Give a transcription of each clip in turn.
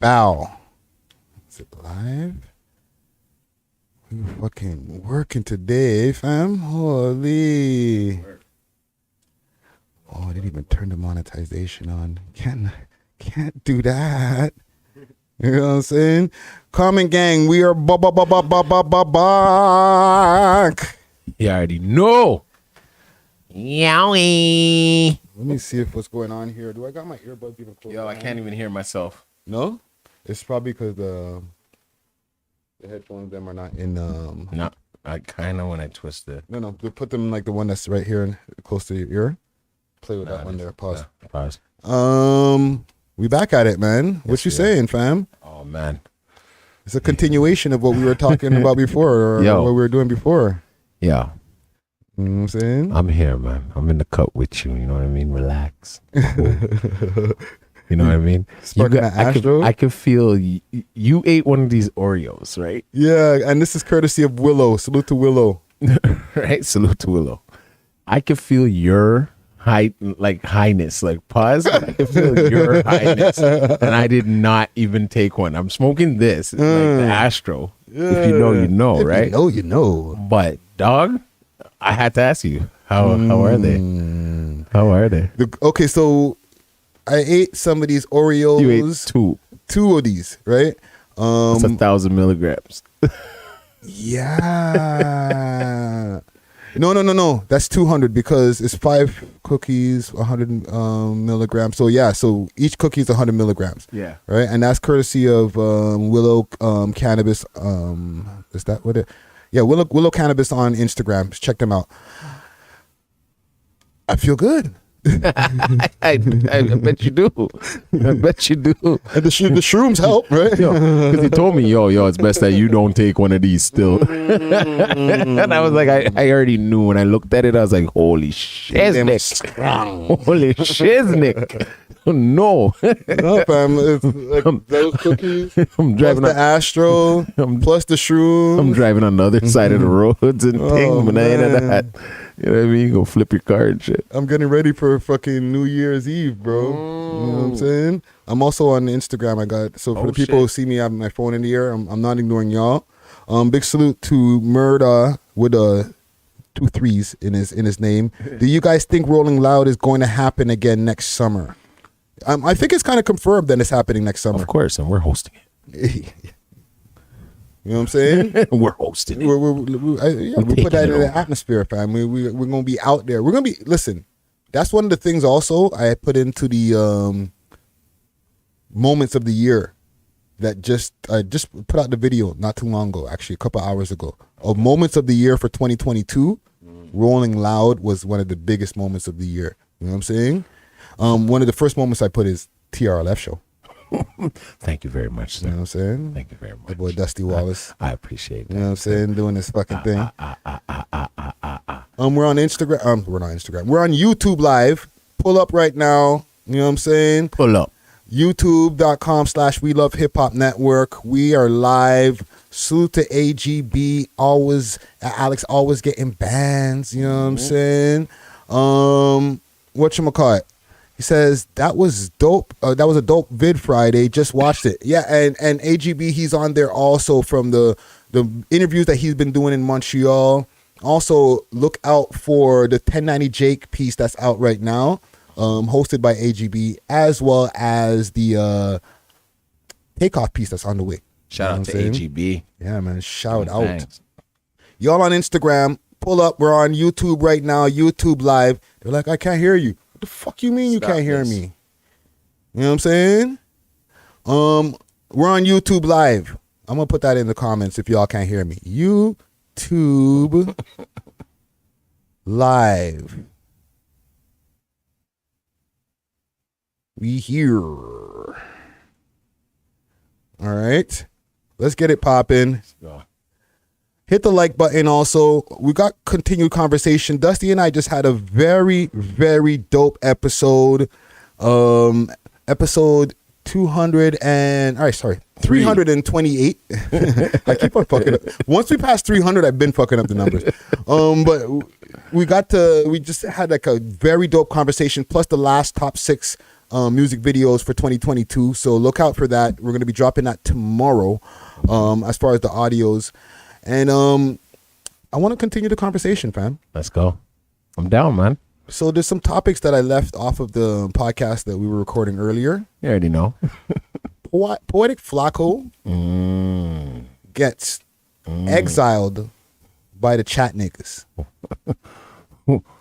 Bow. Is it live? We fucking working today, fam. Holy. Oh, I didn't even turn the monetization on. Can't do that. You know what I'm saying? Comment gang, we are back. You already know. Yowie. Let me see if what's going on here. Do I got my earbuds even close? Yo, I can't even hear myself. No? It's probably because the headphones them are not in No, I kind of when I twist it. No, put them like the one that's right here and close to your ear. Play with that one there. Pause. Yeah, pause. We back at it, man. What you saying, fam? Oh man, it's a continuation of what we were talking about before, or what we were doing before. Yeah. You know what I'm saying? I'm here, man. I'm in the cut with you. You know what I mean? Relax. You know what I mean? I can feel you ate one of these Oreos, right? Yeah, and this is courtesy of Willow. Salute to Willow. Right? Salute to Willow. I can feel your highness, like pause. I can feel your highness, and I did not even take one. I'm smoking this, like the Astro. Yeah. If you know, you know, right? You know, you know. But dog, I had to ask you, how are they? How are they? Okay, so I ate some of these Oreos. You ate two of these, right? It's 1,000 milligrams. Yeah. No. That's 200 because it's 5 cookies, 100 milligrams. So yeah, so each cookie is 100 milligrams. Yeah. Right, and that's courtesy of Willow Cannabis. Is that what it? Yeah, Willow Cannabis on Instagram. Check them out. I feel good. I bet you do. I bet you do. And the shrooms help, right? Because he told me, yo, it's best that you don't take one of these still. And I was like, I already knew. When I looked at it, I was like, holy shiznick. Holy shiznick. No. No, fam. It's like those cookies. I'm driving plus the Astro, plus the shroom. I'm driving on the other side of the roads and things, but I ain't at that. You know what I mean? You go flip your car and shit. I'm getting ready for fucking New Year's Eve, bro. You know what I'm saying? I'm also on Instagram. For the people who see me having my phone in the air, I'm not ignoring y'all. Big salute to Murda with 2 3s in his name. Do you guys think Rolling Loud is going to happen again next summer? I think it's kind of confirmed that it's happening next summer. Of course, and we're hosting it. You know what I'm saying? We're hosting it. We put that in the atmosphere, fam. We're going to be out there. We're going to be, listen, that's one of the things also I put into the moments of the year that I just put out the video not too long ago, actually a couple hours ago, of moments of the year for 2022. Rolling Loud was one of the biggest moments of the year. You know what I'm saying? One of the first moments I put is TRLF show. Thank you very much, sir. You know what I'm saying? Thank you very much. The boy Dusty Wallace. I appreciate that. You know what I'm saying? Doing this fucking thing. We're on Instagram. We're not Instagram. We're on YouTube Live. Pull up right now. You know what I'm saying? Pull up. YouTube.com/We Love Hip Hop Network. We are live. Salute to AGB. Alex always getting bans. You know what I'm saying? Whatchamacallit? He says, that was dope. That was a dope vid Friday. Just watched it. Yeah, and AGB, he's on there also from the interviews that he's been doing in Montreal. Also, look out for the 1090 Jake piece that's out right now, hosted by AGB, as well as the Takeoff piece that's on the way. Shout out to AGB. Yeah, man. Shout out. Y'all on Instagram, pull up. We're on YouTube right now, YouTube Live. They're like, I can't hear you. What the fuck you mean you can't hear me? You know what I'm saying? We're on YouTube Live. I'm going to put that in the comments if y'all can't hear me. YouTube Live. We here. All right. Let's get it popping. Hit the like button also. We got continued conversation. Dusty and I just had a very, very dope episode. Episode 328. I keep on fucking up. Once we pass 300, I've been fucking up the numbers. But we just had like a very dope conversation, plus the last top 6 music videos for 2022. So look out for that. We're gonna be dropping that tomorrow, as far as the audios, and I want to continue the conversation, fam. Let's go. I'm down, man. So there's some topics that I left off of the podcast that we were recording earlier. You already know. Poetic Flakko gets exiled by the chat niggas.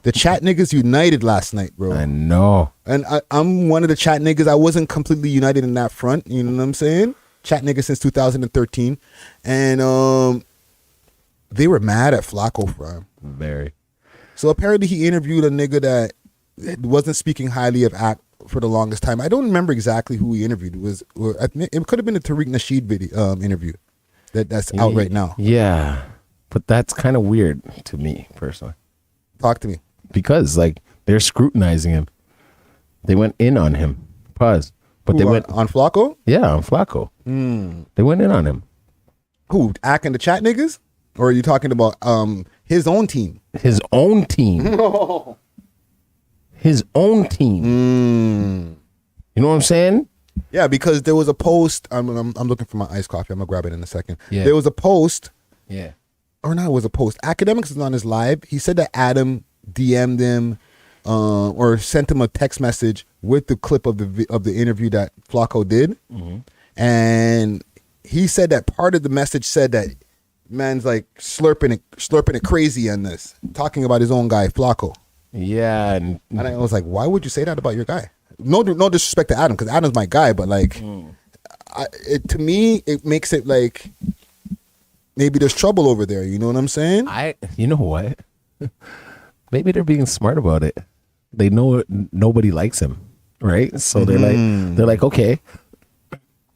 The chat niggas united last night, bro. I know. And I'm one of the chat niggas. I wasn't completely united in that front. You know what I'm saying? Chat niggas since 2013. And they were mad at Flakko, fam. Very. So apparently he interviewed a nigga that wasn't speaking highly of Act for the longest time. I don't remember exactly who he interviewed. It could have been a Tariq Nasheed video interview that's out right now. Yeah, but that's kind of weird to me personally. Talk to me. Because like they're scrutinizing him. They went in on him. Pause. But Who, they went on Flakko? Yeah, on Flakko. They went in on him. Who, Act and the chat niggas? Or are you talking about his own team? His own team. His own team. You know what I'm saying? Yeah, because there was a post. I'm looking for my iced coffee. I'm gonna grab it in a second. Yeah. There was a post. Yeah. Or not, it was a post. Academics is on his live. He said that Adam DM'd him or sent him a text message with the clip of the interview that Flakko did. And he said that part of the message said that man's like slurping it crazy on this, talking about his own guy, Flakko. Yeah. And I was like, why would you say that about your guy? No disrespect to Adam, because Adam's my guy, but like, to me, it makes it like maybe there's trouble over there. You know what I'm saying? You know what? Maybe they're being smart about it. They know nobody likes him, right? So they're like, okay,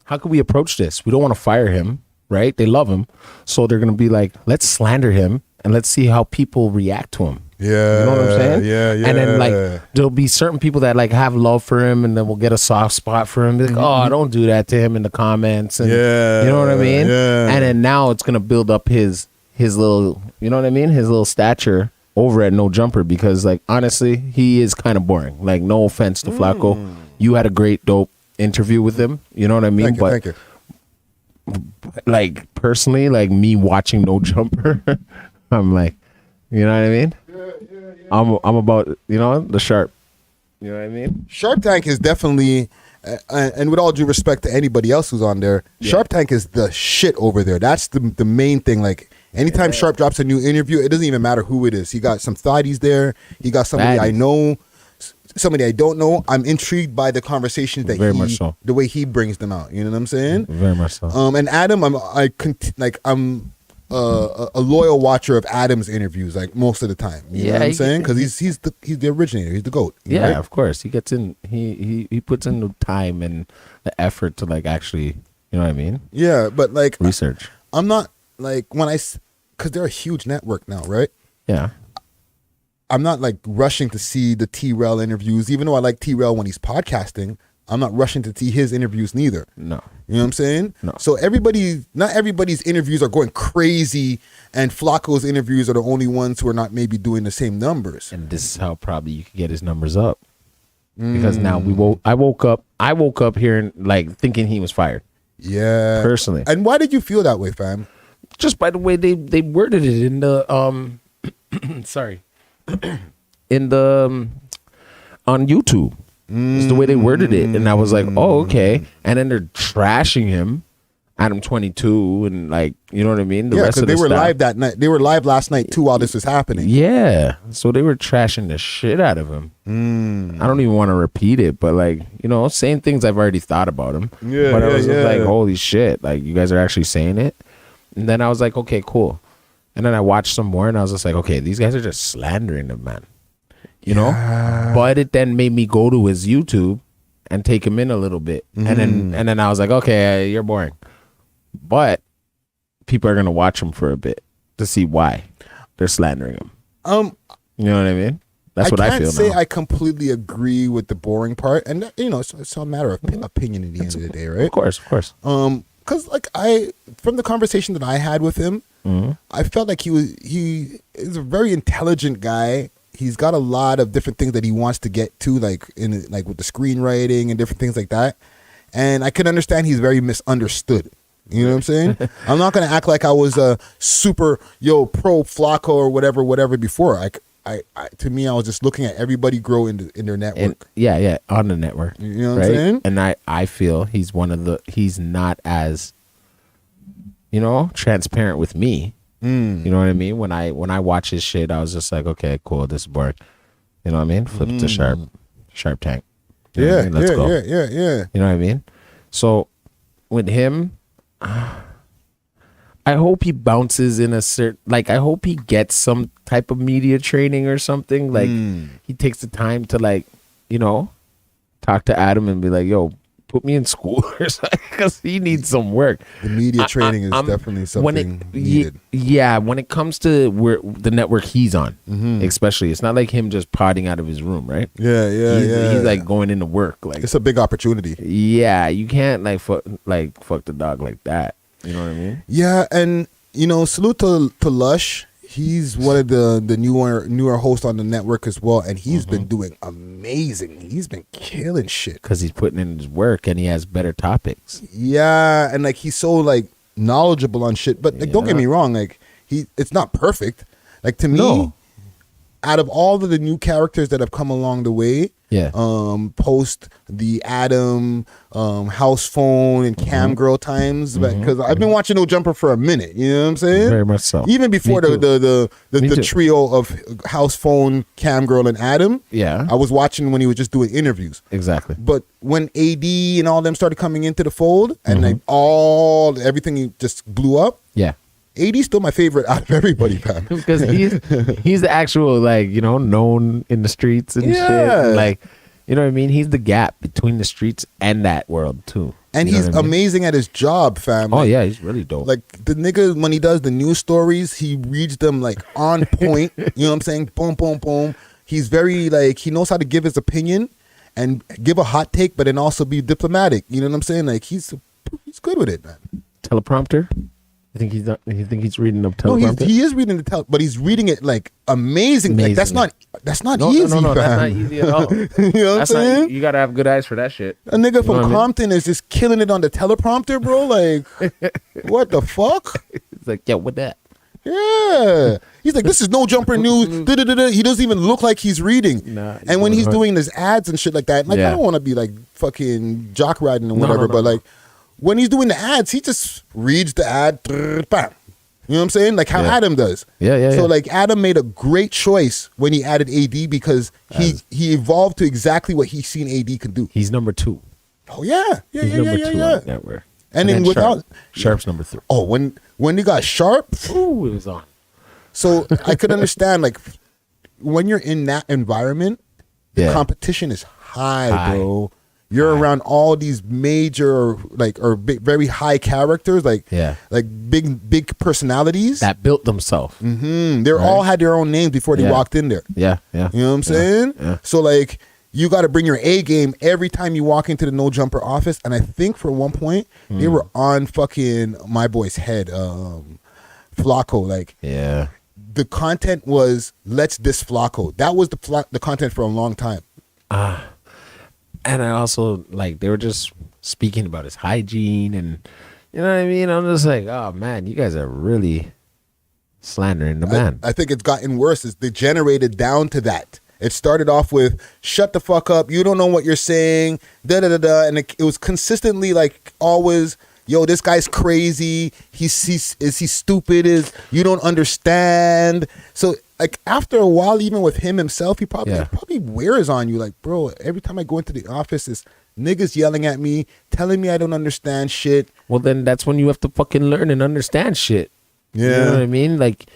how can we approach this? We don't want to fire him, right? They love him, so they're gonna be like, let's slander him and let's see how people react to him. Yeah, you know what I'm saying? Yeah. And then like there'll be certain people that like have love for him, and then we'll get a soft spot for him. Be like, oh, don't do that to him in the comments. And you know what I mean? Yeah. And then now it's gonna build up his little, you know what I mean? His little stature over at No Jumper, because like honestly, he is kind of boring. Like no offense to Flakko, you had a great dope interview with him. You know what I mean? Thank you. Like personally, like me watching No Jumper, I'm like, you know what I mean? I'm about, you know, the Sharp. You know what I mean? Sharp Tank is definitely, and with all due respect to anybody else who's on there, Sharp Tank is the shit over there. That's the main thing. Like anytime Sharp drops a new interview, it doesn't even matter who it is. He got some thotties there. He got somebody I know, somebody I don't know. I'm intrigued by the conversations that the way he brings them out. You know what I'm saying? Very much so. And Adam, I'm a loyal watcher of Adam's interviews, like most of the time. You know what I'm saying? Because he's the originator. He's the GOAT. Yeah, right? of course. He gets in. He puts in the time and the effort to like actually, you know what I mean? Yeah, but like research. I'm not like because they're a huge network now, right? Yeah. I'm not like rushing to see the T-Rel interviews, even though I like T-Rel when he's podcasting. I'm not rushing to see his interviews neither. No. You know what I'm saying? No. So not everybody's interviews are going crazy, and Flakko's interviews are the only ones who are not maybe doing the same numbers. And this is how probably you could get his numbers up. Because now I woke up hearing like thinking he was fired. Yeah. Personally. And why did you feel that way, fam? Just by the way they worded it in the sorry. in the on YouTube. It's the way they worded it, and I was like, "Oh, okay." And then they're trashing him, Adam 22, and like, you know what I mean? The rest of they the were staff. live that night. They were live last night too, while this was happening. Yeah, so they were trashing the shit out of him. I don't even want to repeat it, but like, you know, saying things I've already thought about him. Yeah, but I was just like, "Holy shit!" Like, you guys are actually saying it. And then I was like, "Okay, cool." And then I watched some more, and I was just like, "Okay, these guys are just slandering him, man." You know, but it then made me go to his YouTube and take him in a little bit, and then I was like, okay, you're boring, but people are gonna watch him for a bit to see why they're slandering him. You know what I mean? That's what I feel. I can't say now. I completely agree with the boring part, and you know, it's a matter of opinion at the end of the day, right? Of course. Because like from the conversation that I had with him, I felt like he is a very intelligent guy. he's got a lot of different things that he wants to get to, like with the screenwriting and different things like that. And I can understand he's very misunderstood. You know what I'm saying? I'm not gonna act like I was a super pro Flakko or whatever before. I to me, I was just looking at everybody grow in their network. And, on the network. You know what I'm saying? And I feel he's not as, transparent with me. You know what I mean? When I watch his shit, I was just like, okay, cool, this is boring. You know what I mean? Flip to sharp tank. You know what I mean? Let's go. Yeah. You know what I mean? So with him, I hope he bounces in a certain, like, I hope he gets some type of media training or something. Like, he takes the time to, like, talk to Adam and be like, yo, put me in school or something, because he needs some work. The media training is definitely something needed. Yeah, when it comes to the network he's on, especially, it's not like him just podding out of his room, right? He's like going into work. Like, it's a big opportunity. Yeah, you can't fuck the dog like that. You know what I mean? Yeah, and salute to Lush. He's one of the newer hosts on the network as well, and he's been doing amazing. He's been killing shit because he's putting in his work and he has better topics. Yeah, and like he's so like knowledgeable on shit. But like, don't get me wrong, like it's not perfect. Like to me, out of all of the new characters that have come along the way, post the Adam, house phone and cam girl times, because I've been watching No Jumper for a minute. You know what I'm saying? Very much so. Even before the trio of house phone, cam girl, and Adam. Yeah, I was watching when he was just doing interviews. Exactly. But when AD and all them started coming into the fold, and like everything just blew up. Yeah. AD's still my favorite out of everybody, fam. Because he's the actual, like, known in the streets and shit. And, like, you know what I mean? He's the gap between the streets and that world too. And he's amazing at his job, fam. Oh, yeah, he's really dope. Like the nigga, when he does the news stories, he reads them like on point. You know what I'm saying? Boom, boom, boom. He's very like, he knows how to give his opinion and give a hot take, but then also be diplomatic. You know what I'm saying? Like he's good with it, man. Teleprompter? You think he's reading the teleprompter? No, he is reading the but he's reading it like amazing. Like that's not easy. No, fam. that's not easy at all. You know what I'm saying? You gotta have good eyes for that shit. A nigga from Compton is just killing it on the teleprompter, bro. Like, what the fuck? It's like, yo, what that? Yeah. He's like, this is No Jumper news. He doesn't even look like he's reading. Nah, and when he's doing his ads and shit like that, like I don't want to be like fucking jock riding or whatever, but like when he's doing the ads, he just reads the ad, bam. You know what I'm saying? Like how Adam does. So like Adam made a great choice when he added AD because he evolved to exactly what he's seen AD can do. He's number 2. Oh yeah. He's number 2 on the network. And then without Sharp's number 3. Oh, when you got Sharp, ooh, it was on. So I could understand like when you're in that environment, the competition is high, bro. You're around all these major very high characters, like big personalities that built themselves. They all had their own names before they walked in there. Yeah. You know what I'm saying? Yeah. So like you got to bring your A game every time you walk into the No Jumper office. And I think for one point they were on fucking my boy's head, Flakko. Like the content was let's diss Flakko. That was the content for a long time. And I also, like, they were just speaking about his hygiene and, you know what I mean? I'm just like, oh, man, you guys are really slandering the man. I think it's gotten worse. It's degenerated down to that. It started off with, shut the fuck up, you don't know what you're saying, da-da-da-da. And it was consistently, like, always, yo, this guy's crazy. Is he stupid? You don't understand. So, like, after a while, even with him himself, he probably wears on you. Like, bro, every time I go into the office, it's niggas yelling at me, telling me I don't understand shit. Well, then that's when you have to fucking learn and understand shit. Yeah. You know what I mean? Like,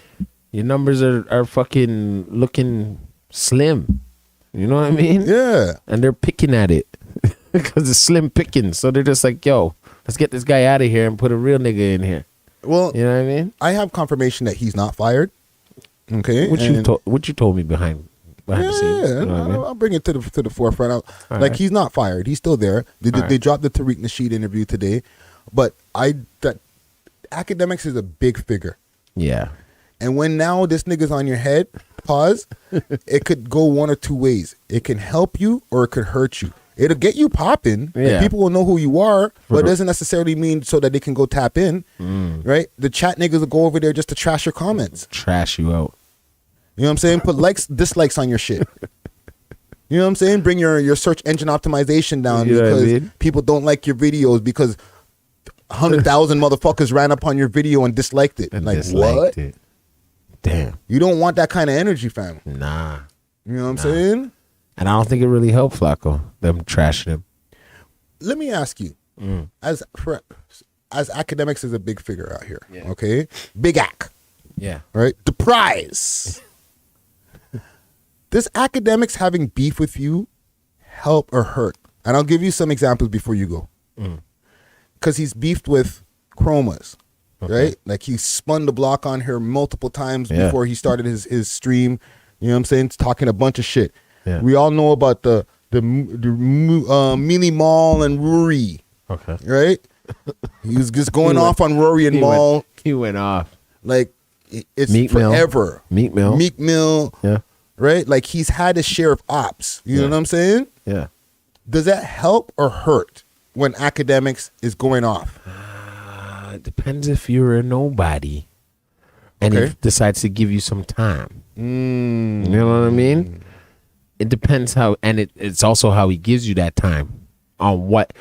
your numbers are fucking looking slim. You know what I mean? Yeah. And they're picking at it because it's slim picking. So they're just like, yo, let's get this guy out of here and put a real nigga in here. Well, you know what I mean? I have confirmation that he's not fired. Okay, what you told me behind the scenes. You know what I mean? I'll bring it to the forefront. He's not fired. He's still there. They dropped the Tariq Nasheed interview today, but that Academics is a big figure. Yeah, And when now this nigga's on your head, pause, it could go one or two ways. It can help you or it could hurt you. It'll get you popping. Yeah. And people will know who you are, but it doesn't necessarily mean so that they can go tap in, right? The chat niggas will go over there just to trash your comments. Trash you out. You know what I'm saying? Put likes, dislikes on your shit. You know what I'm saying? Bring your search engine optimization down because people don't like your videos because 100,000 motherfuckers ran up on your video and disliked it. Like, what? It. Damn. You don't want that kind of energy, fam. Nah. You know what I'm saying? And I don't think it really helped Flacco, them trashing him. Let me ask you, as academics is a big figure out here, okay? Big Ac. Yeah. Right? The prize. Does academics having beef with you help or hurt? And I'll give you some examples before you go. Because he's beefed with Chromas, right? Like he spun the block on her multiple times before he started his stream. You know what I'm saying? It's talking a bunch of shit. Yeah. We all know about the Mealy Mall and Rory. Okay. Right? He was just going off on Rory and Mall. He went off. Like it's Meat forever. Meat Mill. Yeah. Right? Like he's had his share of ops. You know what I'm saying? Yeah. Does that help or hurt when academics is going off? It depends if you're a nobody and he decides to give you some time. You know what I mean? It depends how, and it's also how he gives you that time. On what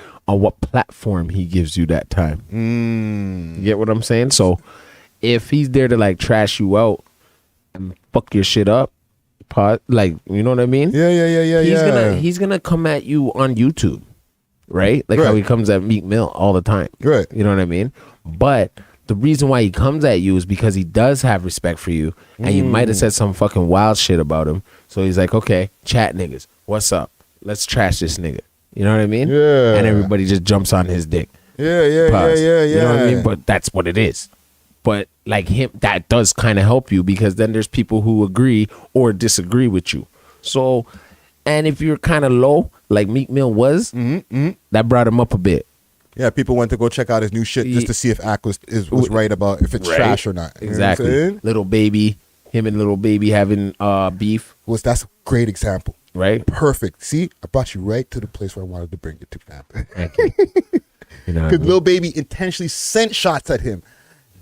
platform he gives you that time. You get what I'm saying? So if he's there to like trash you out and fuck your shit up, like, you know what I mean? Yeah. He's gonna come at you on YouTube, right? Like how he comes at Meek Mill all the time. Right. You know what I mean? But the reason why he comes at you is because he does have respect for you, and you might have said some fucking wild shit about him. So he's like, okay, chat niggas, what's up? Let's trash this nigga. You know what I mean? Yeah. And everybody just jumps on his dick. Yeah. You know what I mean? But that's what it is. But like him, that does kind of help you because then there's people who agree or disagree with you. So, and if you're kind of low, like Meek Mill was, that brought him up a bit. Yeah, people went to go check out his new shit just to see if Ac was right about if it's trash or not. You Exactly. Little Baby, him and Little Baby having beef. That's a great example. Right? Perfect. See, I brought you right to the place where I wanted to bring you to, fam. Thank you. You know, because Lil Baby intentionally sent shots at him.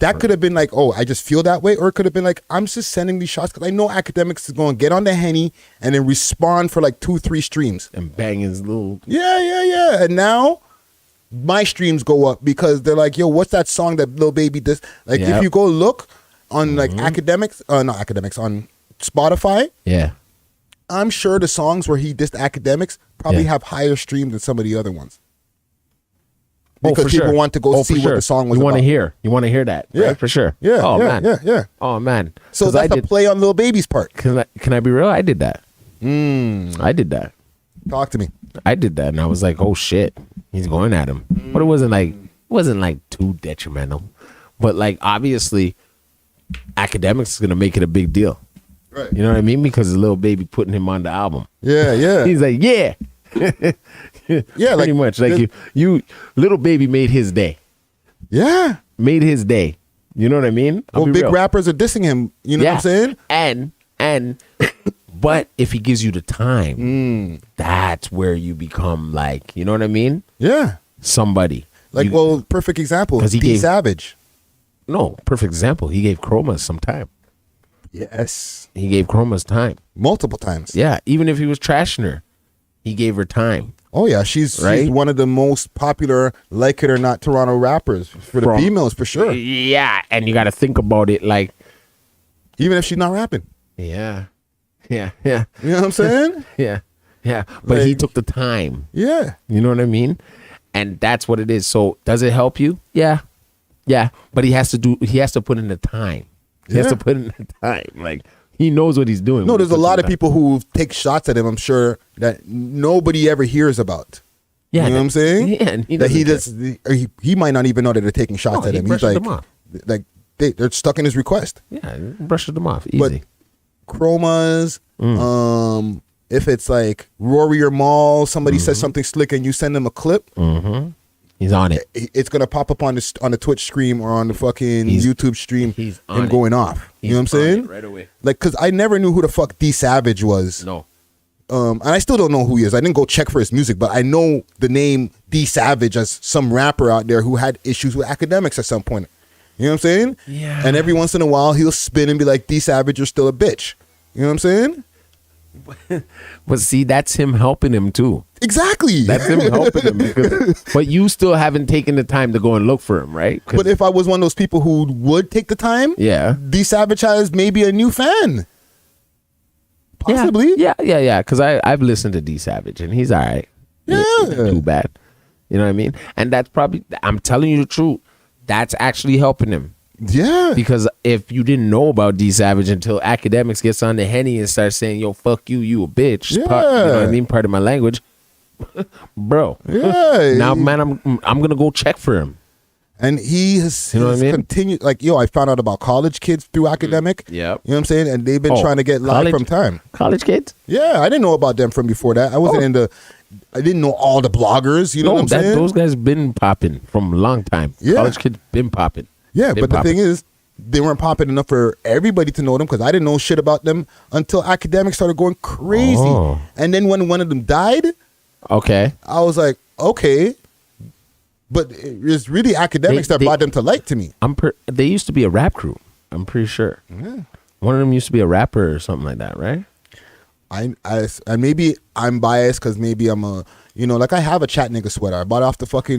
That could have been like, oh, I just feel that way. Or it could have been like, I'm just sending these shots because I know academics is going to get on the Henny and then respond for like 2-3 streams. And bang his little... Yeah. And now my streams go up because they're like, yo, what's that song that Lil Baby does? Like, if you go look on like not academics, on Spotify. Yeah. I'm sure the songs where he dissed academics probably have higher streams than some of the other ones. Because people want to go see what the song was about. You want to hear that. Yeah. Right? For sure. Yeah. Oh, yeah, man. Yeah. Oh, man. So that's a play on Lil Baby's part. Can I be real? I did that. I did that. Talk to me. I did that, and I was like, oh, shit. He's going at him. But it wasn't like too detrimental. But like, obviously, academics is going to make it a big deal. Right. You know what I mean? Because the Lil Baby putting him on the album. Yeah. He's like, yeah. Yeah, pretty much. Like you Little Baby made his day. Yeah. Made his day. You know what I mean? Well, big rappers are dissing him. You know what I'm saying? And but if he gives you the time, that's where you become like, you know what I mean? Yeah. Somebody. Like, perfect example. Because D Savage. No, perfect example. He gave Chromas some time. Yes. He gave Chromas time. Multiple times. Yeah. Even if he was trashing her, he gave her time. Oh, yeah. She's one of the most popular, like it or not, Toronto rappers for the females, for sure. Yeah. And you got to think about it like. Even if she's not rapping. Yeah. You know what I'm saying? Yeah. But he took the time. Yeah. You know what I mean? And that's what it is. So does it help you? Yeah. But he has to put in the time. He has to put in the time. Like, he knows what he's doing. No, there's a lot of people who take shots at him, I'm sure, that nobody ever hears about. Yeah. You know what I'm saying? Yeah. And he might not even know that they're taking shots at him. He's like they're stuck in his request. Yeah, brushes them off. Easy. But Chromas, if it's like Rory or Maul, somebody says something slick and you send them a clip, He's on it. It's gonna pop up on the Twitch stream or on the fucking YouTube stream. He's on him going off. You know what I'm saying? Right away. Like, cause I never knew who the fuck D Savage was. No. And I still don't know who he is. I didn't go check for his music, but I know the name D Savage as some rapper out there who had issues with academics at some point. You know what I'm saying? Yeah. And every once in a while he'll spin and be like, D Savage, you're still a bitch. You know what I'm saying? But see, that's him helping him too. Exactly. That's him helping him. But you still haven't taken the time to go and look for him, right? But if I was one of those people who would take the time, yeah, D Savage has maybe a new fan. Possibly. Yeah. Because I've listened to D Savage and he's all right. Yeah. Too bad. You know what I mean? And that's probably, I'm telling you the truth, that's actually helping him. Yeah. Because if you didn't know about D Savage until Academics gets on the Henny and starts saying, yo, fuck you, you a bitch. Yeah. You know what I mean? Part of my language. Bro. Yeah. Now, man, I'm going to go check for him. And he has, you know what I mean? Continued, like, yo, I found out about college kids through academic. Yep. You know what I'm saying? And they've been trying to get live from time. College kids? Yeah, I didn't know about them from before that. I didn't know all the bloggers, you know what I'm saying? Those guys been popping from a long time. Yeah. College kids been popping. Yeah, but the thing is, they weren't popping enough for everybody to know them because I didn't know shit about them until academics started going crazy. Oh. And then when one of them died, okay, I was like, okay. But it's really academics that brought them to light to me. They used to be a rap crew. I'm pretty sure. Yeah. One of them used to be a rapper or something like that, right? And maybe I'm biased because maybe I'm like I have a Chat Nigga sweater. I bought off of his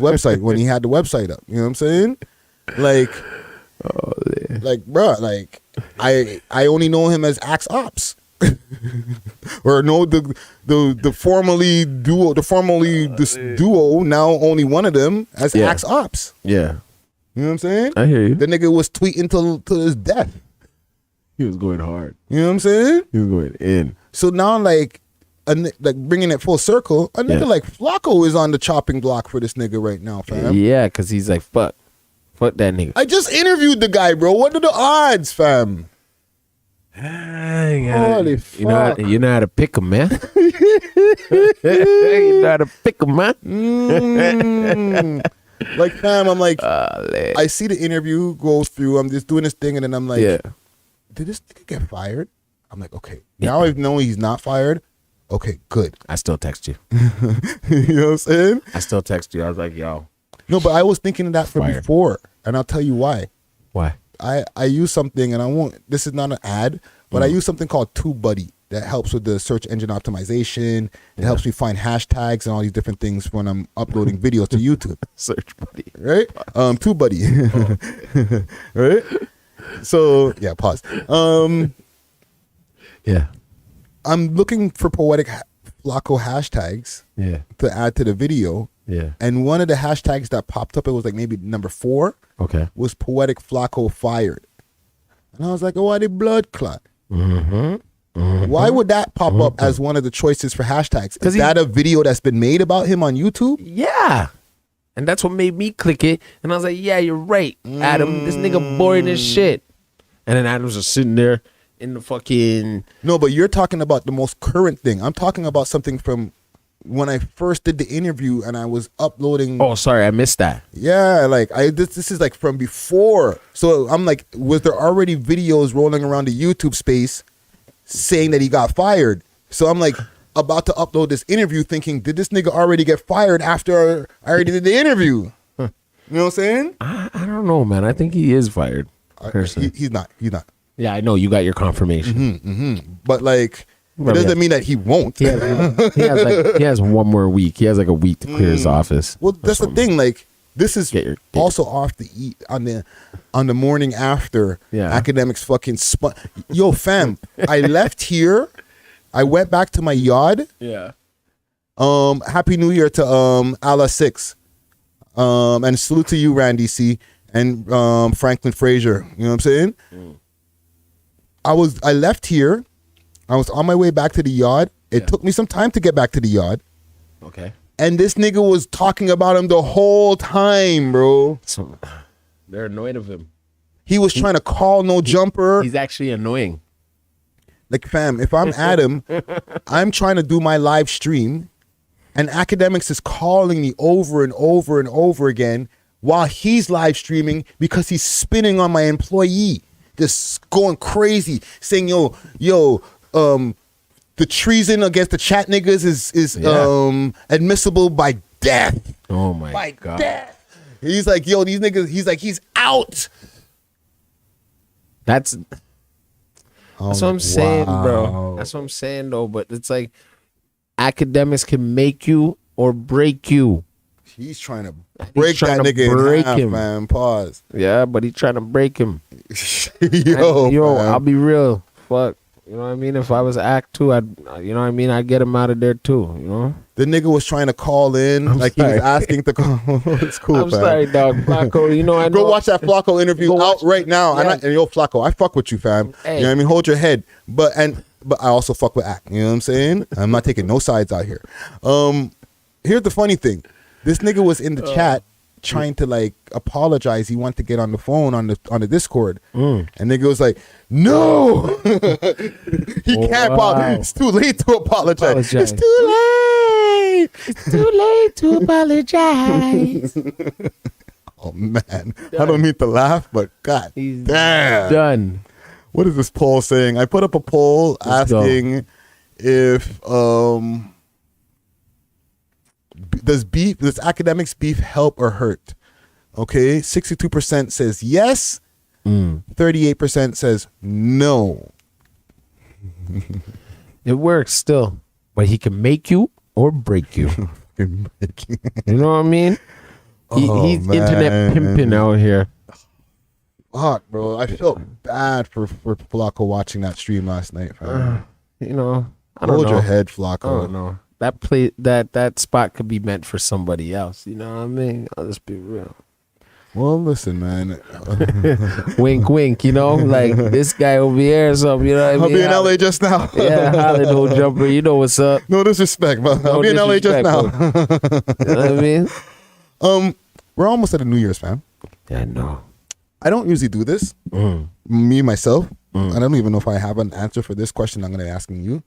website when he had the website up. You know what I'm saying? Like, bro, like I only know him as Axe Ops. Or no, the formerly this duo, now only one of them as Axe Ops. Yeah. You know what I'm saying? I hear you. The nigga was tweeting till his death. He was going hard. You know what I'm saying? He was going in. So now, like bringing it full circle, a nigga like Flakko is on the chopping block for this nigga right now, fam. Yeah, because he's like, fuck that nigga. I just interviewed the guy, bro. What are the odds, fam? Holy fuck. You know how to pick him, man. You know how to pick him, man. Like, fam, I'm like, I see the interview goes through. I'm just doing this thing, and then I'm like, did this nigga get fired? I'm like, okay. Now I know he's not fired. Okay, good. I still text you. You know what I'm saying? I still text you. I was like, yo. No, but I was thinking of that from before, and I'll tell you why. Why? I use something, and this is not an ad, but I use something called TubeBuddy that helps with the search engine optimization. It helps me find hashtags and all these different things when I'm uploading videos to YouTube. Search Buddy. Right? TubeBuddy. Right? So, yeah, pause. Yeah. I'm looking for Poetic Flakko hashtags to add to the video. Yeah. And one of the hashtags that popped up, it was like maybe number 4. Okay. Was Poetic Flakko fired. And I was like, oh, why did blood clot? Why would that pop up as one of the choices for hashtags? Is that a video that's been made about him on YouTube? Yeah. And that's what made me click it. And I was like, yeah, you're right, Adam. This nigga boring as shit. And then Adam's just sitting there in the fucking... No, but you're talking about the most current thing. I'm talking about something from when I first did the interview and I was uploading... Oh, sorry, I missed that. Yeah, like this is like from before. So I'm like, was there already videos rolling around the YouTube space saying that he got fired? So I'm like about to upload this interview thinking, did this nigga already get fired after I already did the interview? You know what I'm saying? I don't know, man. I think he is fired. He's not. Yeah, I know. You got your confirmation. But like... It doesn't mean that he won't. He has one more week. He has like a week to clear his office. Well, that's the thing. Like, this is also off the eat on the morning after academics fucking spun. Yo, fam, I left here. I went back to my yard. Yeah. Happy New Year to Allah 6. And salute to you, Randy C. and Franklin Frazier. You know what I'm saying? I left here. I was on my way back to the yard. It took me some time to get back to the yard. Okay. And this nigga was talking about him the whole time, bro. So they're annoyed of him. He was trying to call no jumper. He's actually annoying. Like, fam, if I'm Adam, I'm trying to do my live stream. And Academics is calling me over and over and over again while he's live streaming because he's spinning on my employee, just going crazy, saying, the treason against the chat niggas is admissible by death. Oh my God. Death. He's like, yo, these niggas, he's out. That's what I'm saying, bro. That's what I'm saying, though. But it's like Academics can make you or break you. He's trying to break that nigga in half, man. Pause. Yeah, but he's trying to break him. Yo, I'll be real. Fuck. You know what I mean? If I was Act 2, I'd get him out of there too, you know? The nigga was trying to call in, he was asking to call. It's cool, I'm sorry, dog. Flakko, I know. Go watch that Flakko interview right now. Yeah. And yo, Flakko, I fuck with you, fam. Hey. You know what I mean? Hold your head. But I also fuck with Act. You know what I'm saying? I'm not taking no sides out here. Here's the funny thing. This nigga was in the chat trying to apologize. He wanted to get on the phone on the Discord, and nigga was like, "No, he can't apologize. It's too late to apologize. It's too late. It's too late to apologize." Oh man, I don't mean to laugh, but God damn, done. What is this poll saying? I put up a poll asking if does Academics beef help or hurt? Okay, 62% says yes, 38% says no. It works still, but he can make you or break you. You know what I mean? He's internet pimping out here. Fuck, bro. I felt bad for Flakko watching that stream last night. I don't know. Hold your head, Flakko. I don't know. That spot could be meant for somebody else. You know what I mean? I'll just be real. Well, listen, man. Wink, wink. You know, like this guy over here or something. You know what I mean? I'll be in LA just now. Yeah, Holland old jumper. You know what's up? No disrespect, but I'll be in LA just now. You know what I mean? We're almost at a New Year's, fam. Yeah, I know. I don't usually do this. Me myself. I don't even know if I have an answer for this question I'm going to be asking you.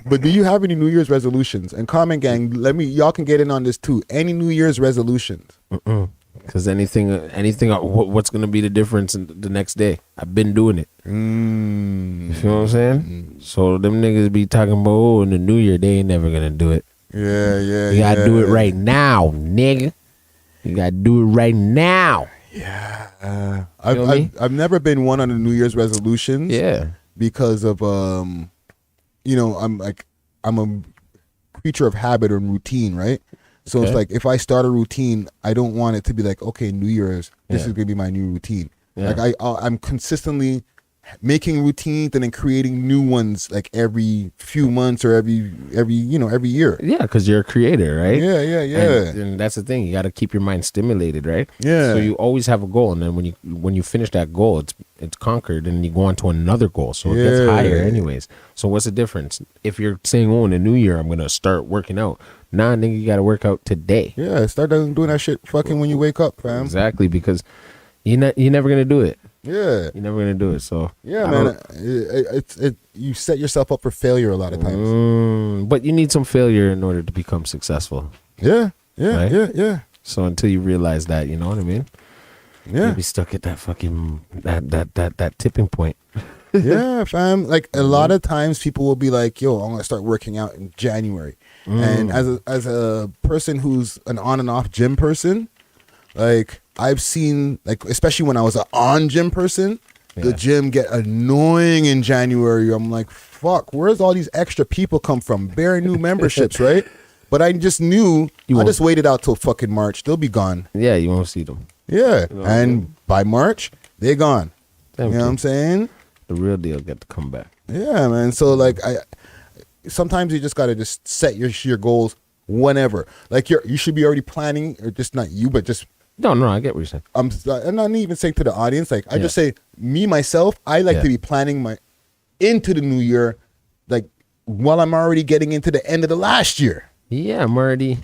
But do you have any New Year's resolutions? And comment gang, y'all can get in on this too. Any New Year's resolutions? Because anything, what's going to be the difference in the next day? I've been doing it. You feel what I'm saying? So them niggas be talking about, in the New Year, they ain't never going to do it. Yeah. You got to do it right now, nigga. You got to do it right now. Yeah, I've never been one on the New Year's resolutions. Yeah, because of I'm a creature of habit and routine, right? So it's like if I start a routine, I don't want it to be like, okay, New Year's, this is gonna be my new routine. Yeah. Like I'm consistently making routines and then creating new ones like every few months or every year. Yeah, because you're a creator, right? Yeah. And that's the thing. You got to keep your mind stimulated, right? Yeah. So you always have a goal, and then when you finish that goal, it's conquered, and you go on to another goal. So it gets higher, anyways. So what's the difference? If you're saying, in the New Year, I'm gonna start working out. Nah, nigga, you got to work out today. Yeah, start doing that shit fucking when you wake up, fam. Exactly, because you're never gonna do it. Yeah, you're never gonna do it. So man, you set yourself up for failure a lot of times. But you need some failure in order to become successful. Yeah. Right? So until you realize that, you know what I mean? Yeah, you'll be stuck at that fucking that tipping point. Yeah, fam. Like a lot of times, people will be like, "Yo, I'm gonna start working out in January." And as a person who's an on and off gym person, like I've seen, like especially when I was an on gym person, the gym get annoying in January. I'm like, fuck, where's all these extra people come from? Bare new memberships, right? But I just knew, I just waited out till fucking March. They'll be gone. Yeah, you won't see them. Yeah, you know, and by March, they're gone. You know what I'm saying? The real deal get to come back. Yeah, man. So like, sometimes you just gotta just set your goals whenever. Like you should be already planning, or just not you, but just. No, I get what you're saying. I'm not even saying to the audience. Like I just say me myself. I like to be planning into the new year, like while I'm already getting into the end of the last year. Yeah, I'm already.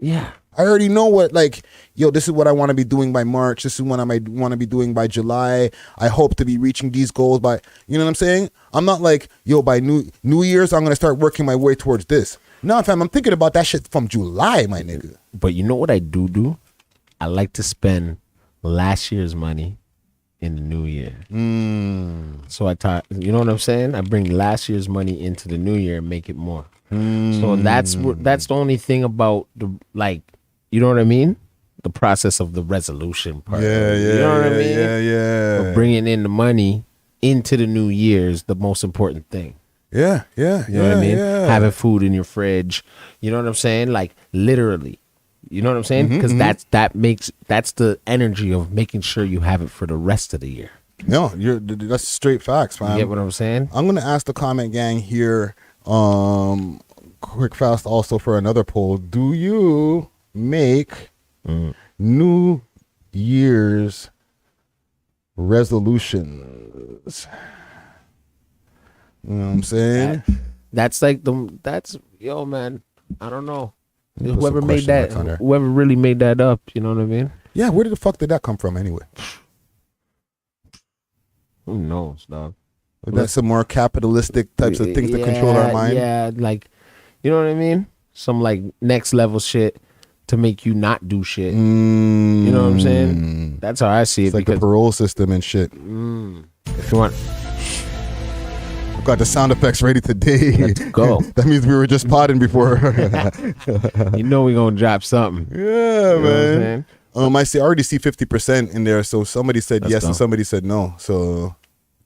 Yeah. I already know what, like, yo, this is what I want to be doing by March. This is what I might want to be doing by July. I hope to be reaching these goals by, you know what I'm saying? I'm not like, yo, by New Year's, I'm going to start working my way towards this. No, fam, I'm thinking about that shit from July, my nigga. But you know what I do? I like to spend last year's money in the new year. So I thought, you know what I'm saying? I bring last year's money into the new year and make it more. So that's the only thing about the, like, you know what I mean? The process of the resolution part. Yeah, You know what I mean? Yeah. But bringing in the money into the new year is the most important thing. Yeah. You know what I mean? Having food in your fridge. You know what I'm saying? Like, literally. You know what I'm saying? Because that's the energy of making sure you have it for the rest of the year. No, that's straight facts, fam. You get what I'm saying? I'm gonna ask the comment gang here, quick fast, also for another poll. Do you make New Year's resolutions? You know what I'm saying? That's like yo, man. I don't know. Put Whoever some made question that, marks on there. whoever really made that up, you know what I mean? Yeah, where did the fuck did that come from anyway? Who knows, dog? That's some more capitalistic types of things to control our mind. Yeah, like, you know what I mean? Some like next level shit to make you not do shit. You know what I'm saying? That's how I see it. It's like the parole system and shit. If you want, I've got the sound effects ready today. let's go. That means we were just potting before. You know we gonna drop something. Yeah, You know what I'm man. saying? I already see 50% in there. So somebody said Let's yes go. and somebody said no. So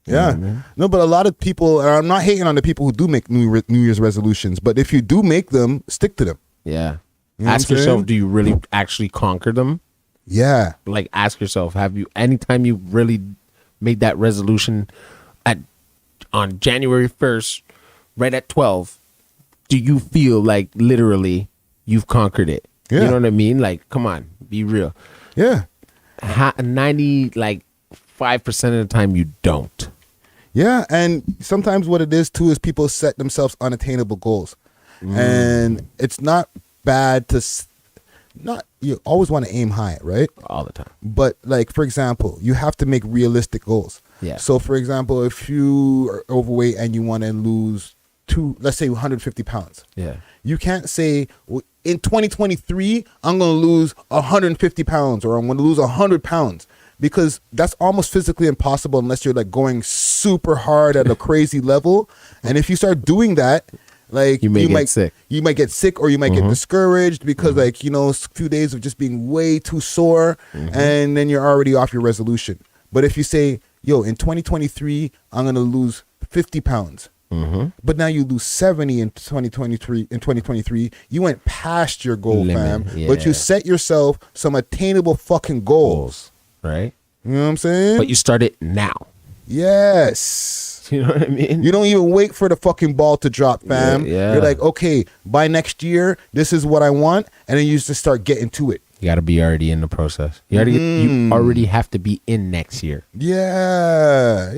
yeah, man. no, but a lot of people. And I'm not hating on the people who do make New Year's resolutions, but if you do make them, stick to them. Yeah. You know what Ask I'm yourself, saying? do you really actually conquer them? Yeah, Like, ask yourself, have you, anytime you really made that resolution on January 1st, right at 12, do you feel like literally you've conquered it? Yeah. You know what I mean? Like, come on, be real. yeah, 5% of the time you don't. yeah. And sometimes what it is too is people set themselves unattainable goals, and it's not bad to you always want to aim high, right? All the time. But like, for example, you have to make realistic goals. Yeah. So for example, if you are overweight and you want to lose let's say 150 pounds, Yeah. you can't say, well, in 2023, I'm going to lose 150 pounds or I'm going to lose 100 pounds, because that's almost physically impossible unless you're like going super hard at a crazy level. And if you start doing that, like You may get sick. You might get sick, or you might get discouraged because like, you know, a few days of just being way too sore, and then you're already off your resolution. But if you say, yo, in 2023, I'm going to lose 50 pounds. But now you lose 70 in 2023. You went past your goal, Limit, fam. But you yeah. set yourself some attainable fucking goals. Right? You know what I'm saying? But you start it now. Yes. You know what I mean? You don't even wait for the fucking ball to drop, fam. Yeah. You're like, okay, by next year, this is what I want. And then you just start getting to it. You got to be already in the process. You already have to be in next year. Yeah.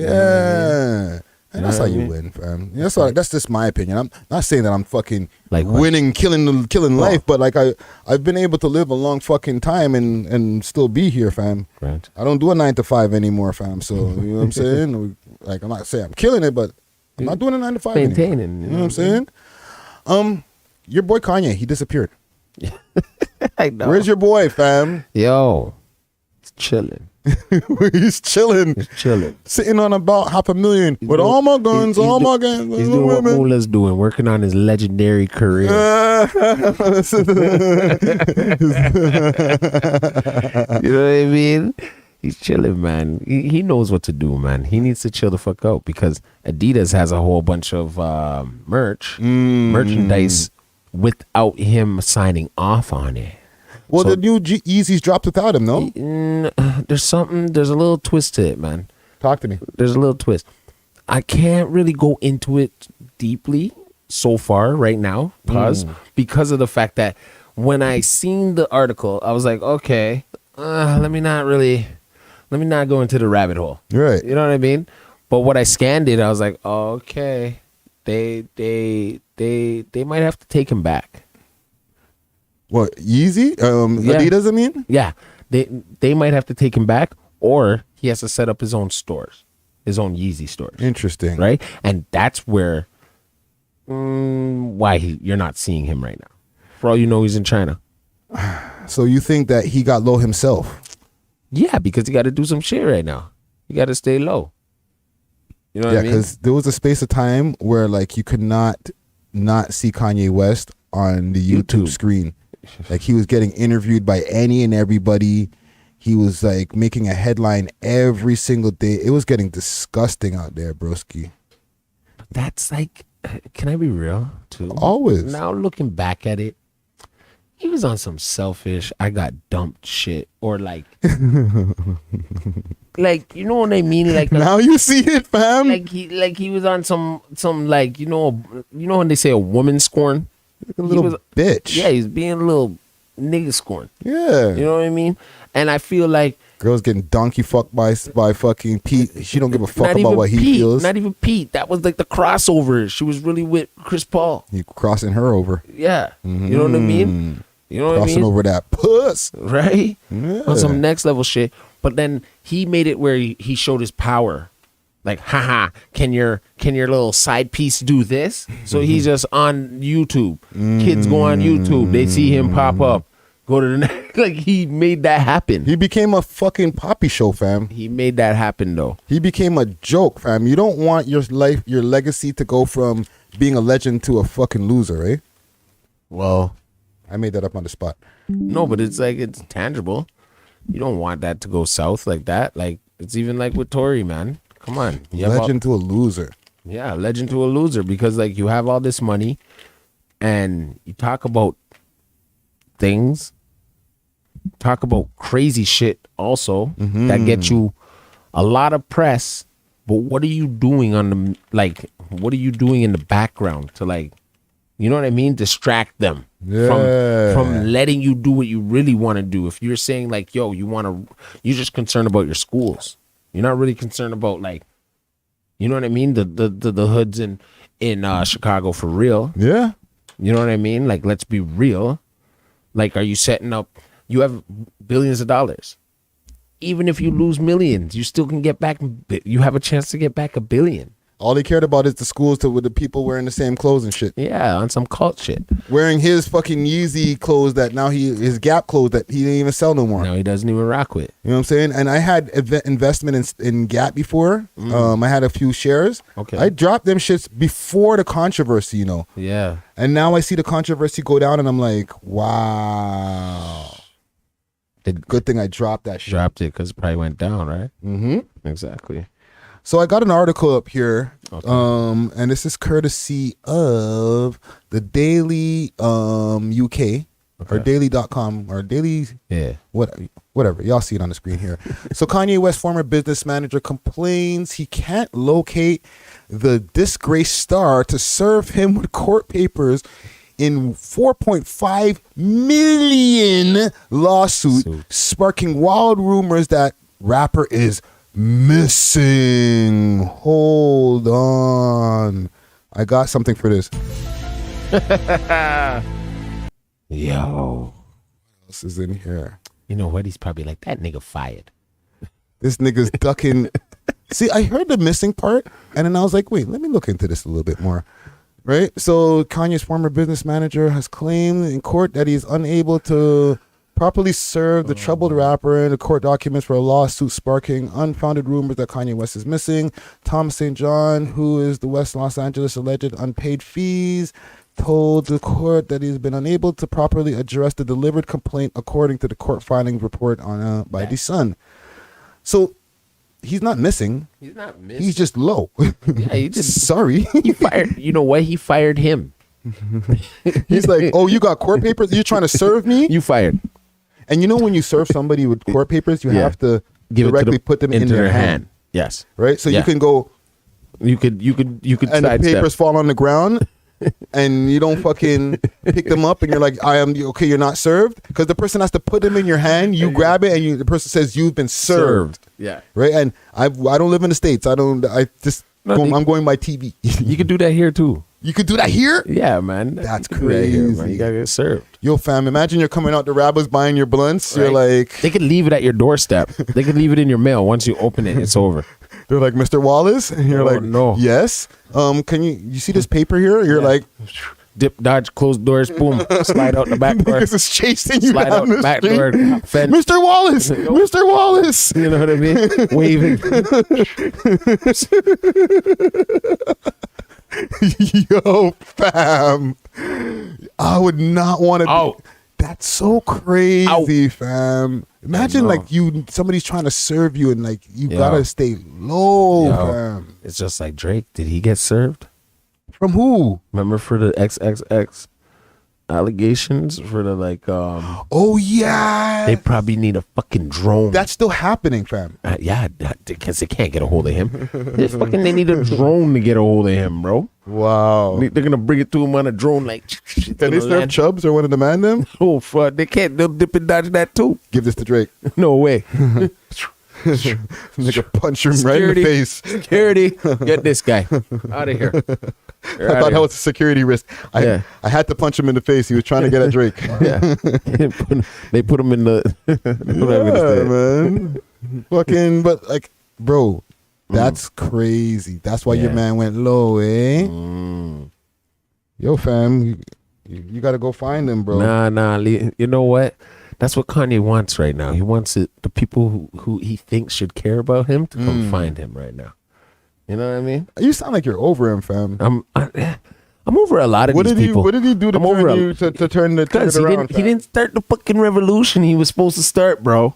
And that's how what I you mean? win, fam. That's just my opinion. I'm not saying that I'm fucking Like what? winning, killing life, but like I've been able to live a long fucking time and still be here, fam. Right. I don't do a 9 to 5 anymore, fam. So you know what I'm saying? Like, I'm not saying I'm killing it, but I'm not doing a 9 to 5 anymore. Maintaining. You know what I'm saying? Your boy Kanye, he disappeared. I know. Where's your boy, fam? Yo, it's chilling. He's chilling, sitting on about $500,000 with all my guns, He's all my guns, He's all doing my what women. Mula's doing, working on his legendary career. You know what I mean? He's chilling, man. He knows what to do, man. He needs to chill the fuck out because Adidas has a whole bunch of merchandise without him signing off on it. Well, So- the new Yeezys dropped without him, no? There's a little twist to it, man. Talk to me. There's a little twist. I can't really go into it deeply so far right now, because of the fact that when I seen the article, I was like, okay, let me not go into the rabbit hole. Right. You know what I mean? But when I scanned it, I was like, okay, they might have to take him back. What, Yeezy? Adidas, I mean? Yeah, they might have to take him back, or he has to set up his own stores, his own Yeezy stores. Interesting. Right? And that's where Why you're not seeing him right now? For all you know, he's in China. So you think that he got low himself? Yeah, because he got to do some shit right now. You got to stay low. You know what I mean? Because there was a space of time where like you could not see Kanye West on the YouTube screen. Like he was getting interviewed by any and everybody. He was like making a headline every single day. It was getting disgusting out there, broski. But that's like, can I be real too? Always. Now looking back at it, he was on some selfish, I got dumped shit, or like, like, you know what I mean? Like now you see it, fam. Like he was on some like, you know when they say a woman scorn, like a little bitch. Yeah, he's being a little nigga scorn. Yeah, you know what I mean. And I feel like girls getting donkey fucked by fucking Pete. She don't give a fuck about what he feels. Not even Pete. That was like the crossover. She was really with Chris Paul. You crossing her over. Yeah. Mm-hmm. You know what I mean? You know what crossing I mean? over that puss. Right? Yeah. On some next level shit. But then he made it where he showed his power. Like, haha, can your little side piece do this? So he's just on YouTube. Kids go on YouTube. They see him pop up. Go to the next. Like, he made that happen. He became a fucking poppy show, fam. He made that happen, though. He became a joke, fam. You don't want your life, your legacy to go from being a legend to a fucking loser, right? Well, I made that up on the spot. No, but it's like, it's tangible. You don't want that to go south like that. Like, it's even like with Tory, man. Come on. Legend to a loser. Yeah, legend to a loser, because like you have all this money and you talk about things, talk about crazy shit also that get you a lot of press, but what are you doing on the, like, what are you doing in the background to, like, you know what I mean, distract them from letting you do what you really want to do? If you're saying like, yo, you're just concerned about your schools, you're not really concerned about, like, you know what I mean, the hoods in Chicago for real. Yeah, you know what I mean, like, let's be real. Like, are you setting up, you have billions of dollars, even if you lose millions, you still can get back, you have a chance to get back $1 billion. All they cared about is the schools with the people wearing the same clothes and shit. Yeah, on some cult shit. Wearing his fucking Yeezy clothes that now his Gap clothes that he didn't even sell no more. Now he doesn't even rock with. You know what I'm saying? And I had investment in Gap before. I had a few shares. Okay. I dropped them shits before the controversy, you know. Yeah. And now I see the controversy go down and I'm like, wow. Good thing I dropped that shit. Dropped it because it probably went down, right? Mm-hmm. Exactly. So I got an article up here, okay. And this is courtesy of the Daily UK, or Daily.com, or Daily, whatever. Y'all see it on the screen here. So Kanye West, former business manager, complains he can't locate the disgraced star to serve him with court papers in $4.5 million lawsuit, sparking wild rumors that rapper is missing. Hold on, I got something for this. Yo, what else is in here? You know what? He's probably like, that nigga fired. This nigga's ducking. See, I heard the missing part, and then I was like, wait, let me look into this a little bit more. Right? So Kanye's former business manager has claimed in court that he's unable to properly serve the troubled rapper in the court documents for a lawsuit sparking unfounded rumors that Kanye West is missing. Thomas St. John, who is the West Los Angeles alleged unpaid fees, told the court that he's been unable to properly address the delivered complaint according to the court filing report on by The Sun. So he's not missing. He's not missing. He's just low. Yeah, he just sorry. He fired. You know what? He fired him. He's like, oh, you got court papers? You're trying to serve me? You fired. And you know when you serve somebody with court papers, you have to directly put them into in their hand. Yes. Right? So you can go. You could and the papers fall on the ground and you don't fucking pick them up and you're like, okay, you're not served. Because the person has to put them in your hand. You grab it and the person says you've been served. Yeah. Right? And I don't live in the States. I'm going by TV. You could do that here too. You could do that here? Yeah, man. That's You can do that here, man. crazy. You gotta get served. Yo, fam, imagine you're coming out to Rabba's buying your blunts. You're like... They could leave it at your doorstep. They could leave it in your mail. Once you open it, it's over. They're like, Mr. Wallace? And you're like, no. Yes. Can you see this paper here? You're like... Dip, dodge, close doors, boom. Slide out the back door. Niggas is chasing you Slide down out the the back street. door. Fence. Mr. Wallace! Mr. Wallace! You know what I mean? Waving. Yo, fam. I would not want to Out. That's so crazy, fam. Imagine like somebody's trying to serve you and like you gotta stay low, fam. It's just like Drake. Did he get served? From who? Remember for the XXX allegations for the like oh yeah, they probably need a fucking drone. That's still happening, fam. Yeah, because they can't get a hold of him. They need a drone to get a hold of him, bro. Wow. They're gonna bring it to him on a drone, like. Can they serve Chubbs or want to demand them? Oh fuck, they can't. They'll dip and dodge that too. Give this to Drake. No way. Nigga punch him right in the face. Security, get this guy out of here. I thought that was a security risk. I had to punch him in the face. He was trying to get at Drake. Yeah, they put him in the. Man. Fucking, but like, bro, that's crazy. That's why your man went low, eh? Yo, fam, you got to go find him, bro. Nah. You know what? That's what Kanye wants right now. He wants the people who he thinks should care about him to come find him right now. You know what I mean? You sound like you're over him, fam. I'm over a lot of these people. What did he do to turn it around? He didn't start the fucking revolution he was supposed to start, bro.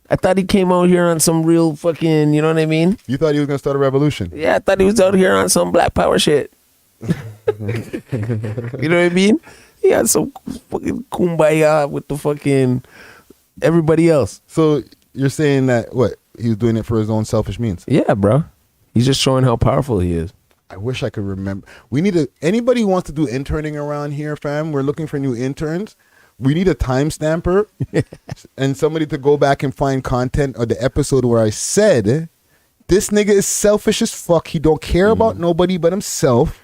I thought he came out here on some real fucking, you know what I mean? You thought he was going to start a revolution? Yeah, I thought he was out here on some black power shit. You know what I mean? He had some fucking kumbaya with the fucking everybody else. So you're saying that, what, he was doing it for his own selfish means? Yeah, bro. He's just showing how powerful he is. I wish I could remember. We need anybody who wants to do interning around here, fam, we're looking for new interns. We need a timestamper and somebody to go back and find content of the episode where I said, this nigga is selfish as fuck. He don't care about nobody but himself.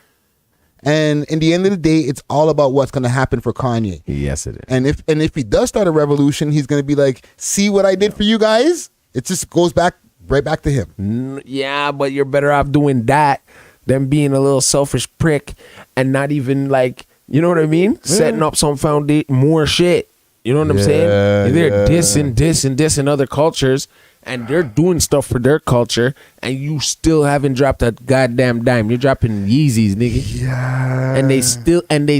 And in the end of the day, it's all about what's going to happen for Kanye. Yes, it is. And if he does start a revolution, he's going to be like, see what I did for you guys? It just goes back right back to him. Yeah, but you're better off doing that than being a little selfish prick and not even like, you know what I mean? Yeah. Setting up some foundation, more shit. You know what I'm saying? They're dissing other cultures, and they're doing stuff for their culture, and you still haven't dropped a goddamn dime. You're dropping Yeezys, nigga. Yeah. And they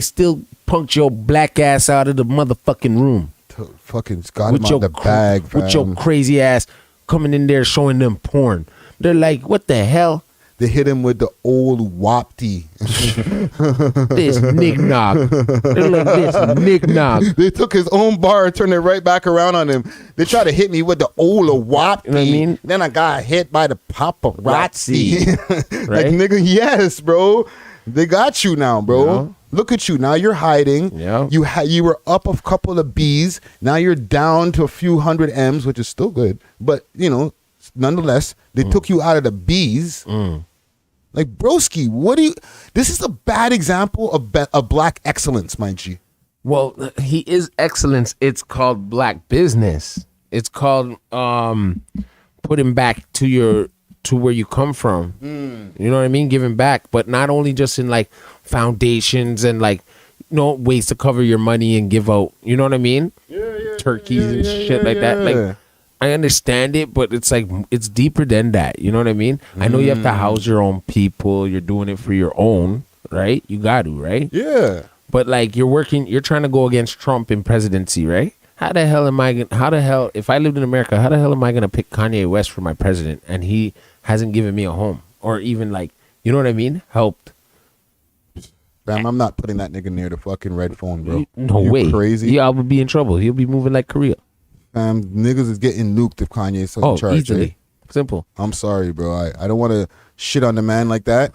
still punked your black ass out of the motherfucking room. Fucking got him out the bag, fam. With your crazy ass coming in there showing them porn. They're like, what the hell? They hit him with the old wapty. This knick-knock. They're like, this knick-knock. They took his own bar and turned it right back around on him. They tried to hit me with the old wapty. You know what I mean? Then I got hit by the paparazzi. Right? Like, nigga, yes, bro. They got you now, bro. Yeah. Look at you. Now you're hiding. Yeah. You were up a couple of B's. Now you're down to a few hundred M's, which is still good. But, you know, nonetheless, they took you out of the B's. Like, broski, this is a bad example of black excellence, mind you. Well, he is excellence. It's called black business. It's called putting back to where you come from. You know what I mean? Giving back, but not only just in like foundations and like, you know, ways to cover your money and give out, you know what I mean? Turkeys and shit like that. Like, I understand it, but it's like, it's deeper than that. You know what I mean? I know you have to house your own people. You're doing it for your own, right? You got to, right? Yeah. But like, you're trying to go against Trump in presidency, right? If I lived in America, how the hell am I going to pick Kanye West for my president and he hasn't given me a home or even like, you know what I mean? Helped. Fam, I'm not putting that nigga near the fucking red phone, bro. No way. Crazy? Yeah, I would be in trouble. He'll be moving like Korea. Niggas is getting nuked if Kanye's in charge. Easily. Right? Simple. I'm sorry, bro. I don't want to shit on the man like that.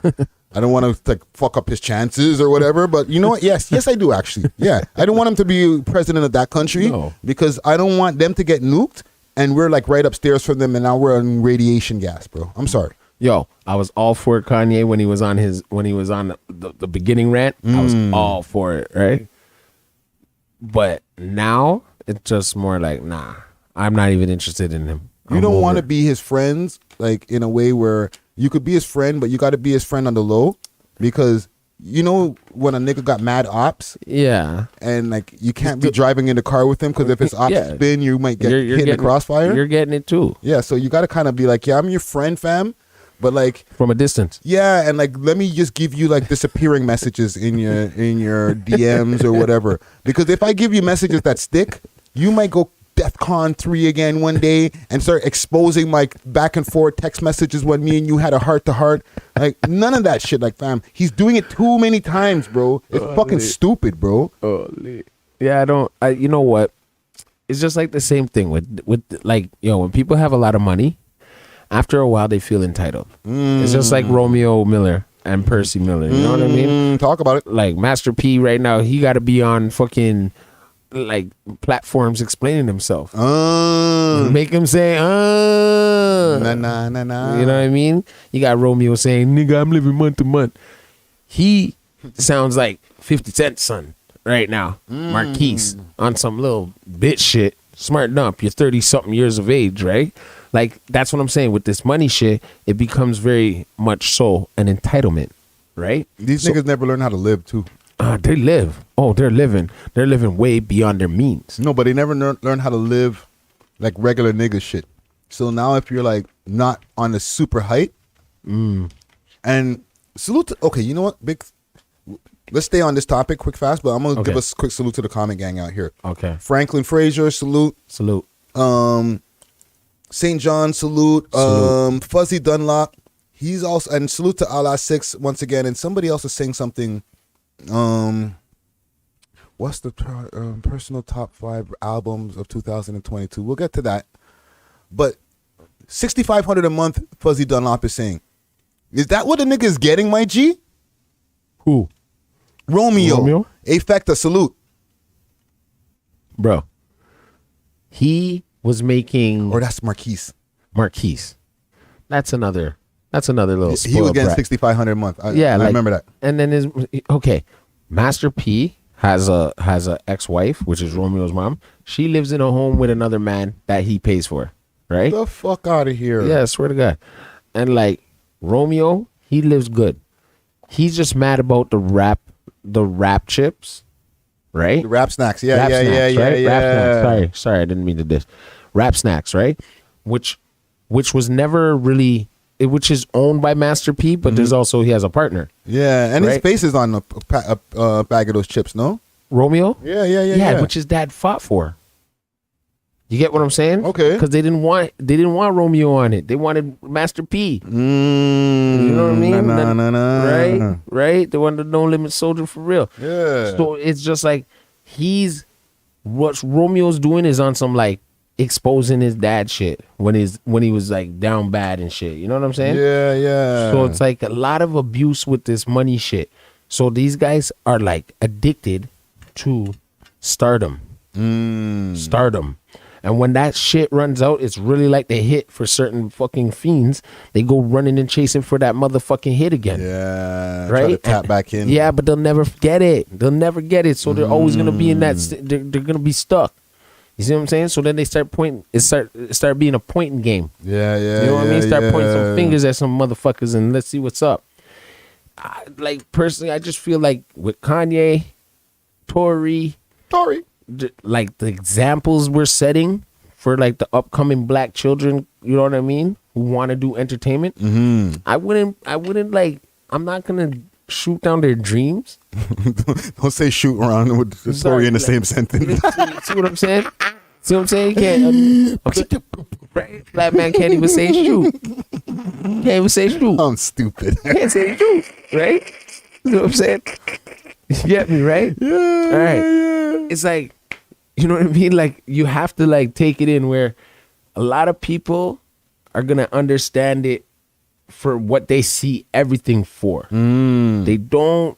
I don't want to like fuck up his chances or whatever. But you know what? Yes, I do actually. Yeah, I don't want him to be president of that country because I don't want them to get nuked and we're like right upstairs from them and now we're on radiation gas, bro. I'm sorry. Yo, I was all for Kanye when he was on the beginning rant. I was all for it, right? But now it's just more like, nah, I'm not even interested in him. You don't want to be his friends, like in a way where you could be his friend, but you got to be his friend on the low, because you know when a nigga got mad ops, and like you can't be driving in the car with him because if it's ops spin, you might get hit in the crossfire. You're getting it too. Yeah, so you got to kind of be like, yeah, I'm your friend, fam, but like from a distance. Yeah, and like let me just give you like disappearing messages in your DMs or whatever, because if I give you messages that stick, you might go DEFCON 3 again one day and start exposing my back and forth text messages when me and you had a heart to heart. Like none of that shit. Like, fam, he's doing it too many times, bro. It's fucking stupid, bro. Yeah, you know what? It's just like the same thing with like, when people have a lot of money, after a while they feel entitled. It's just like Romeo Miller and Percy Miller. You know what I mean? Talk about it. Like Master P right now, he got to be on fucking like platforms explaining himself. Make him say nah. You know what I mean? You got Romeo saying, nigga, I'm living month to month. He sounds like 50 Cent's son right now. Marquise on some little bitch shit. Smarten up. You're 30 something years of age, right? Like that's what I'm saying with this money shit. It becomes very much so an entitlement, right? These niggas never learn how to live too. They live. Oh, they're living. They're living way beyond their means. No, but they never learn how to live like regular nigga shit. So now if you're like not on a super height, and salute to, okay, you know what? Let's stay on this topic quick fast, but I'm going to give us a quick salute to the comment gang out here. Okay. Franklin Frazier, salute. Salute. St. John, salute. Fuzzy Dunlop. He's also, and salute to Allah 6 once again. And somebody else is saying something. What's the personal top 5 albums of 2022? We'll get to that. But $6,500 a month, Fuzzy Dunlop is saying. Is that what the nigga is getting, my G? Who? Romeo. Affecta, salute. Bro. He was making... Or that's Marquise. That's another little spoiled He was getting brat. $6,500 a month. I remember that. And then Master P has a ex-wife, which is Romeo's mom. She lives in a home with another man that he pays for, right? Get the fuck out of here. Yeah, I swear to God. And like Romeo, he lives good. He's just mad about the rap chips, right? The rap snacks. Yeah. Rap snacks. Sorry, I didn't mean to diss. Rap snacks, right? Which was never really, which is owned by Master P, but there's also, he has a partner. Yeah, and his face is on a bag of those chips, no? Romeo? Yeah. Which his dad fought for. You get what I'm saying? Okay. Because they didn't want Romeo on it. They wanted Master P. You know what I mean? Right? They wanted No Limit Soldier for real. Yeah. So it's just like what Romeo's doing is on some like exposing his dad shit when he was like down bad and shit. You know what I'm saying? Yeah. So it's like a lot of abuse with this money shit. So these guys are like addicted to stardom. And when that shit runs out, it's really like they hit for certain fucking fiends. They go running and chasing for that motherfucking hit again. Yeah. Right? Try to tap back in. Yeah, but they'll never get it. So they're always going to be in that, they're going to be stuck. You see what I'm saying? So then they start pointing, it start being a pointing game. Yeah. You know what I mean? Start pointing some fingers at some motherfuckers and let's see what's up. Like, personally, I just feel like with Kanye, Tory, like the examples we're setting for like the upcoming black children, you know what I mean, who want to do entertainment. I wouldn't like, I'm not gonna shoot down their dreams. Don't say shoot around with the story in the same sentence. See what I'm saying? You can't. Right? Black man can't even say shoot. Can't even say shoot. I'm stupid. Can't say shoot. Right? You know what I'm saying? You get me, right? Yeah. All right. It's like, you know what I mean? Like, you have to like take it in where a lot of people are gonna understand it for what they see everything for. They don't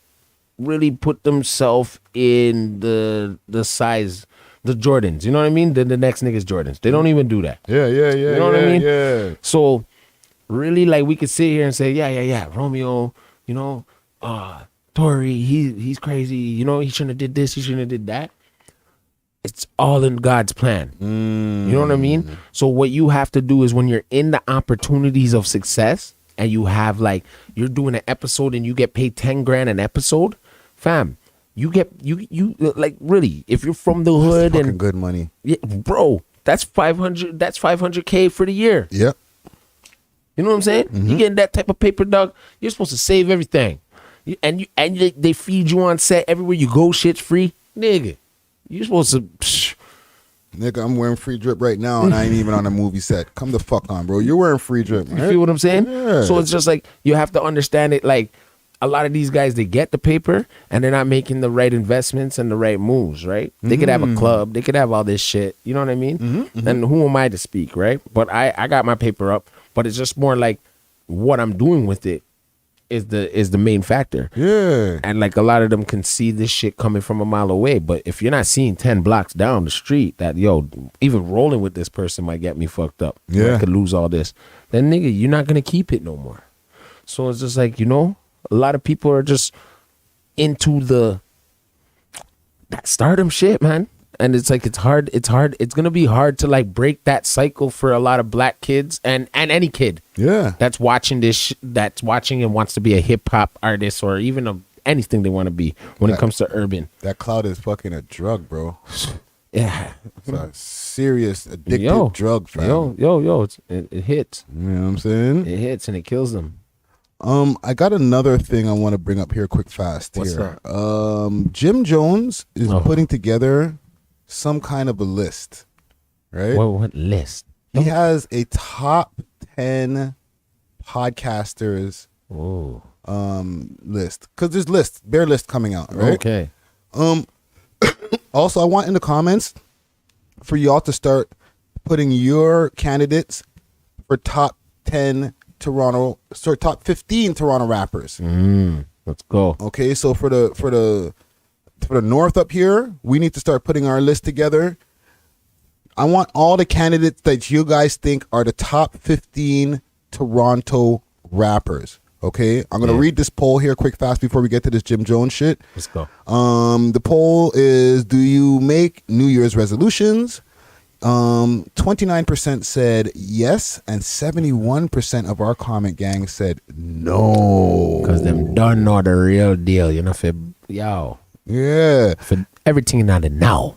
really put themselves in the size, the Jordans. You know what I mean? Then the next nigga's Jordans. They don't even do that. Yeah. You know what I mean? Yeah. So really, like, we could sit here and say, yeah, Romeo, Tory, he's crazy, he shouldn't have did this, he shouldn't have did that. It's all in God's plan. You know what I mean? So what you have to do is, when you're in the opportunities of success and you have, like, you're doing an episode and you get paid 10 grand an episode, fam, you get, you like, really, if you're from the hood, fucking and good money. Yeah, bro, that's 500K for the year. Yep. You know what I'm saying? You getting that type of paper, dog, you're supposed to save everything. And they feed you on set everywhere you go, shit's free. Nigga, you're supposed to... Nigga, I'm wearing free drip right now and I ain't even on a movie set. Come the fuck on, bro. You're wearing free drip, right? You feel what I'm saying? Yeah. So it's just like, you have to understand it. Like, a lot of these guys, they get the paper and they're not making the right investments and the right moves, right? They could have a club. They could have all this shit. You know what I mean? And who am I to speak, right? But I got my paper up, but it's just more like what I'm doing with it is the main factor. Yeah. And like, a lot of them can see this shit coming from a mile away. But if you're not seeing 10 blocks down the street that, even rolling with this person might get me fucked up. Yeah. I could lose all this. Then, nigga, you're not going to keep it no more. So it's just like, a lot of people are just into that stardom shit, man. And it's like, it's hard. It's going to be hard to, like, break that cycle for a lot of black kids and any kid. Yeah. That's watching that's watching and wants to be a hip hop artist, or even anything they want to be when it comes to urban. That cloud is fucking a drug, bro. Yeah. It's a serious addictive drug, fam. It hits. You know what I'm saying? It hits and it kills them. I got another thing I want to bring up here quick fast. What's here. Jim Jones is putting together some kind of a list, right? What list? He has a top 10 podcasters list, because there's their list coming out, right? Okay. Also, I want in the comments for y'all to start putting your candidates for top 10 top 15 Toronto rappers. Let's go. Okay, so for the north up here, we need to start putting our list together. I want all the candidates that you guys think are the top 15 Toronto rappers. Okay, I'm gonna read this poll here quick fast before we get to this Jim Jones shit. Let's go. The poll is: do you make New Year's resolutions? 29% said yes, and 71% of our comment gang said no. Because them don't know the real deal, for Yeah. for everything not a now.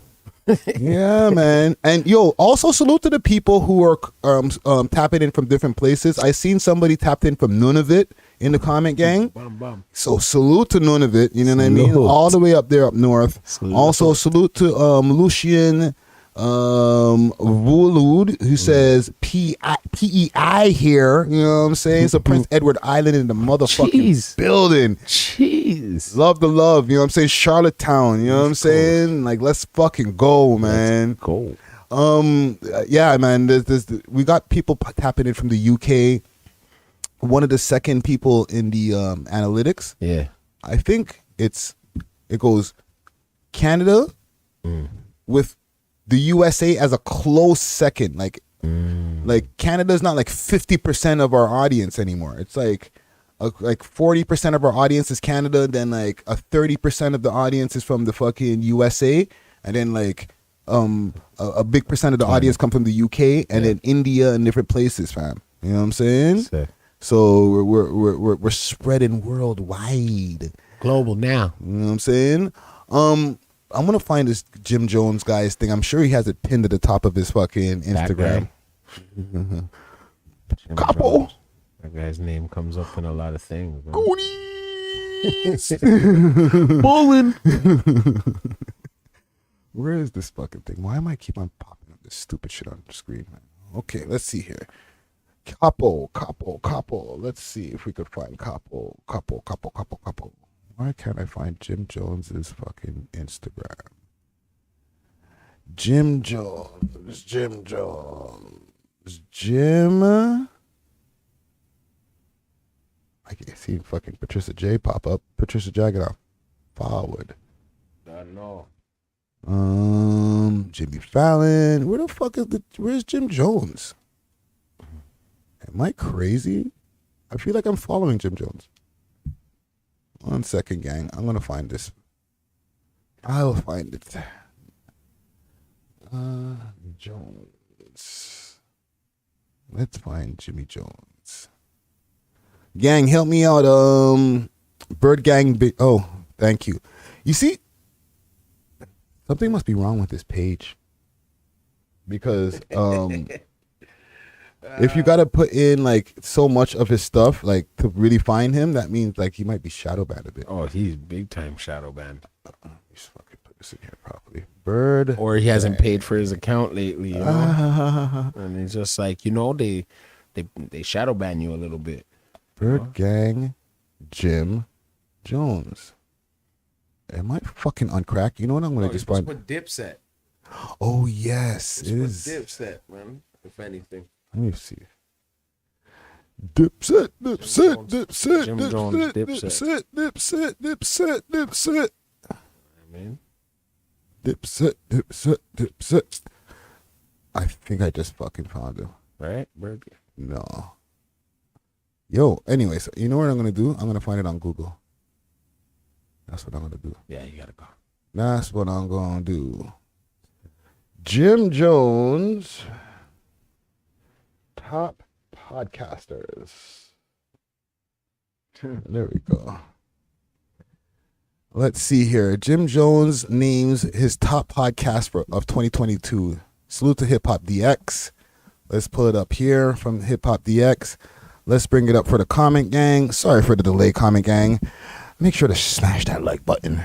Yeah, man. And also salute to the people who are tapping in from different places. I seen somebody tapped in from Nunavut in the comment gang. So salute to Nunavut, you know what I mean? All the way up there up north. Also salute to Lucian Vulud, who says PEI here, you know what I'm saying? So Prince Edward Island in the motherfucking building. Jeez. Love the love, you know what I'm saying? Charlottetown, you know what I'm saying? Like, let's fucking go, man. Let's go. Yeah, man, we got people tapping in from the UK. One of the second people in the analytics. Yeah. I think it goes Canada with the USA as a close second. Like Canada's not like 50% of our audience anymore. It's like 40% of our audience is Canada, then like a 30% of the audience is from the fucking USA, and then like a big percent of the audience come from the UK, and then India and different places, fam. You know what I'm saying? Sick. So we're spreading worldwide. Global now. You know what I'm saying? I'm gonna find this Jim Jones guy's thing. I'm sure he has it pinned at the top of his fucking Instagram. Capo. That guy's name comes up in a lot of things. Goonies. Bowling. Where is this fucking thing? Why am I keep on popping up this stupid shit on the screen, man? Okay, let's see here. Capo. Let's see if we could find Capo. Why can't I find Jim Jones's fucking Instagram? Jim Jones. I can't see fucking Patricia J pop up. Patricia J, get off forward. I know. Jimmy Fallon. Where's Jim Jones? Am I crazy? I feel like I'm following Jim Jones. 1 second, gang. I'm gonna find this. I'll find it. Jones. Let's find Jimmy Jones. Gang, help me out. Bird Gang. Oh, thank you. You see, something must be wrong with this page. Because if you gotta put in like so much of his stuff, like to really find him, that means like he might be shadow banned a bit. Oh, he's big time shadow banned. Just fucking put this in here properly. Bird, or he hasn't paid for his account lately, you know? And it's just like, you know, they shadow ban you a little bit. Bird Gang, Jim Jones. Am I fucking on crack? You know what? I'm gonna just find. Put Dipset. Oh yes, it is Dipset, man. If anything. Let me see. Dipset. Jim Jones, Dipset. I mean, Dipset. I think I just fucking found him. Right? Bird. No. Yo, anyways, you know what I'm gonna do? I'm gonna find it on Google. That's what I'm gonna do. Yeah, you gotta go. That's what I'm gonna do. Jim Jones, top podcasters. There we go. Let's see here. Jim Jones names his top podcast of 2022. Salute to Hip Hop DX. Let's pull it up here from Hip Hop DX. Let's bring it up for the comment gang. Sorry for the delay, comment gang. Make sure to smash that like button.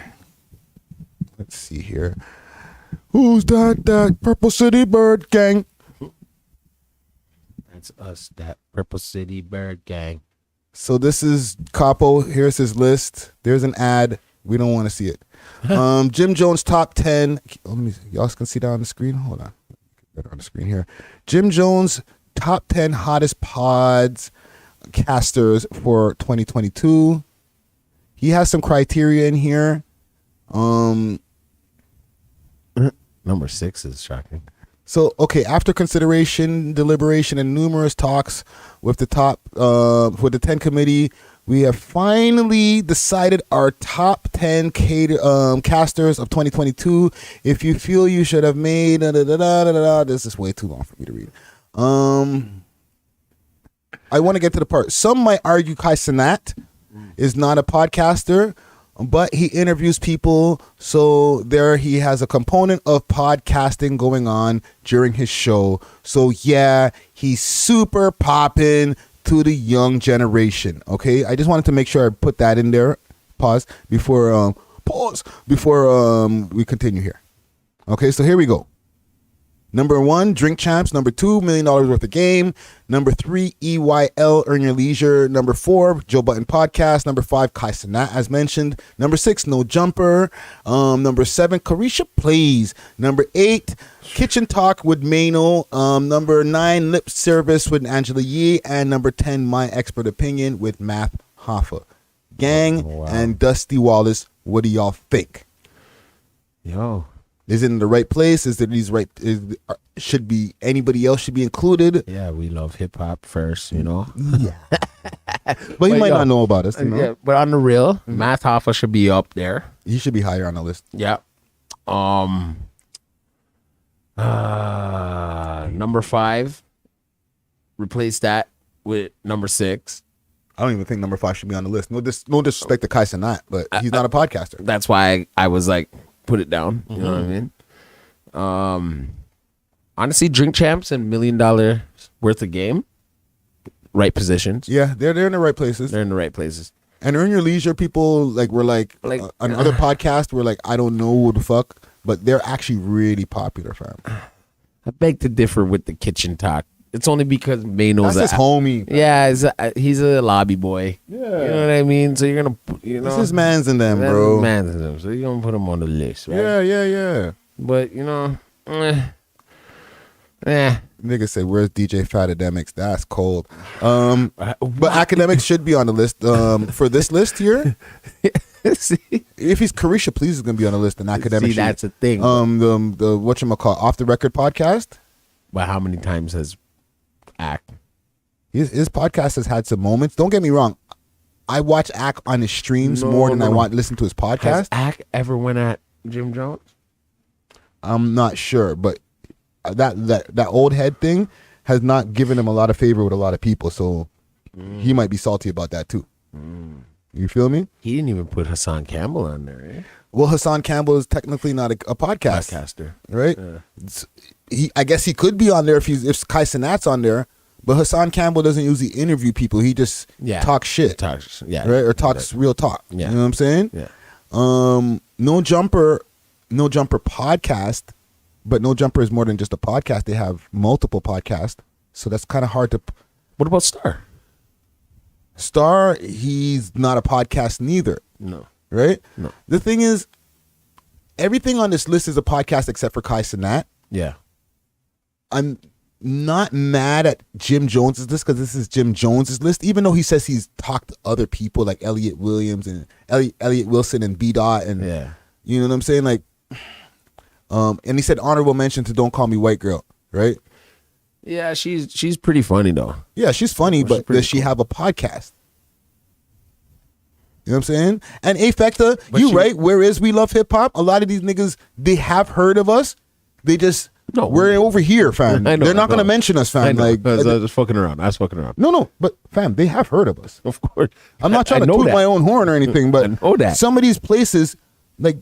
Let's see here. Who's that Purple City Bird Gang? That's us, that Purple City Bird Gang. So this is Capo. Here's his list. There's an ad. We don't want to see it. Jim Jones top 10. Y'all can see that on the screen. Hold on. Better on the screen here. Jim Jones top 10 hottest pods casters for 2022. He has some criteria in here. Number 6 is shocking. So, okay, after consideration, deliberation, and numerous talks with the with the 10 committee, we have finally decided our top 10 casters of 2022. If you feel you should have made this is way too long for me to read. I want to get to the part. Some might argue Kai Cenat is not a podcaster, but he interviews people, so there he has a component of podcasting going on during his show. So yeah, he's super popping to the young generation. Okay, I just wanted to make sure I put that in there. Pause before we continue here. Okay, so here we go. Number 1, Drink Champs. Number 2, $1 Million Worth of Game. Number 3, EYL, Earn Your Leisure. Number 4, Joe Button Podcast. Number 5, Kai Cenat, as mentioned. Number 6, No Jumper. Number 7, Carisha Plays. Number 8, Kitchen Talk with Mano. Number 9, Lip Service with Angela Yee. And number 10, My Expert Opinion with Math Hoffa. Gang and Dusty Wallace, what do y'all think? Yo. Is it in the right place? Is it these right? Should be anybody else should be included? Yeah, we love hip hop first, you know. Yeah, but he might not know about us. You know? Yeah, but on the real, Math Hoffa should be up there. He should be higher on the list. Yeah. Number 5. Replace that with number 6. I don't even think number 5 should be on the list. No disrespect to Kai Cenat, but he's not a podcaster. That's why I was like, put it down. You know what I mean? Honestly, Drink Champs and $1 Million Worth of Game, right positions. Yeah, they're in the right places. They're in the right places. And Earn Your Leisure people were on other podcasts were like, I don't know who the fuck, but they're actually really popular, fam. I beg to differ with the Kitchen Talk. It's only because Mano's that's his homie. Yeah, he's a lobby boy. Yeah, you know what I mean. So you're gonna, this is mans in them, bro. Mans in them. So you're gonna put him on the list, right? Yeah. But you know, Nigga say, "Where's DJ Fatademics?" That's cold. But Academics should be on the list. For this list here, see, if he's Carisha, please is gonna be on the list. And Academics, see, that's a thing. The Off the Record podcast. But how many times has His podcast has had some moments. Don't get me wrong. I watch Ak on his streams more than I want to listen to his podcast. Has Ak ever went at Jim Jones? I'm not sure, but that old head thing has not given him a lot of favor with a lot of people, so he might be salty about that too. You feel me? He didn't even put Hassan Campbell on there, eh? Well, Hassan Campbell is technically not a podcaster, right? Yeah. I guess he could be on there if Kai Cenat's on there, but Hassan Campbell doesn't usually interview people. He just talks shit, right? Or talks real talk. Yeah. You know what I'm saying? Yeah. No Jumper podcast, but No Jumper is more than just a podcast. They have multiple podcasts, so that's kind of hard to. What about Star? Star, he's not a podcast neither. No. Right? No. The thing is, everything on this list is a podcast except for Kai Cenat. Yeah. I'm not mad at Jim Jones's list because this is Jim Jones's list, even though he says he's talked to other people like Elliot Wilson and B Dot and you know what I'm saying? Like, and he said honorable mention to Don't Call Me White Girl, right? Yeah, she's pretty funny though. Yeah, she's funny, but does she have a podcast? You know what I'm saying? And Affecta, right? Whereas we love hip hop, a lot of these niggas, they have heard of us. They just we're over here, fam. They're not gonna mention us, fam. Like I was just fucking around. I was fucking around. No, but fam, they have heard of us. Of course. I'm not trying to toot my own horn or anything, but I know that. Some of these places, like,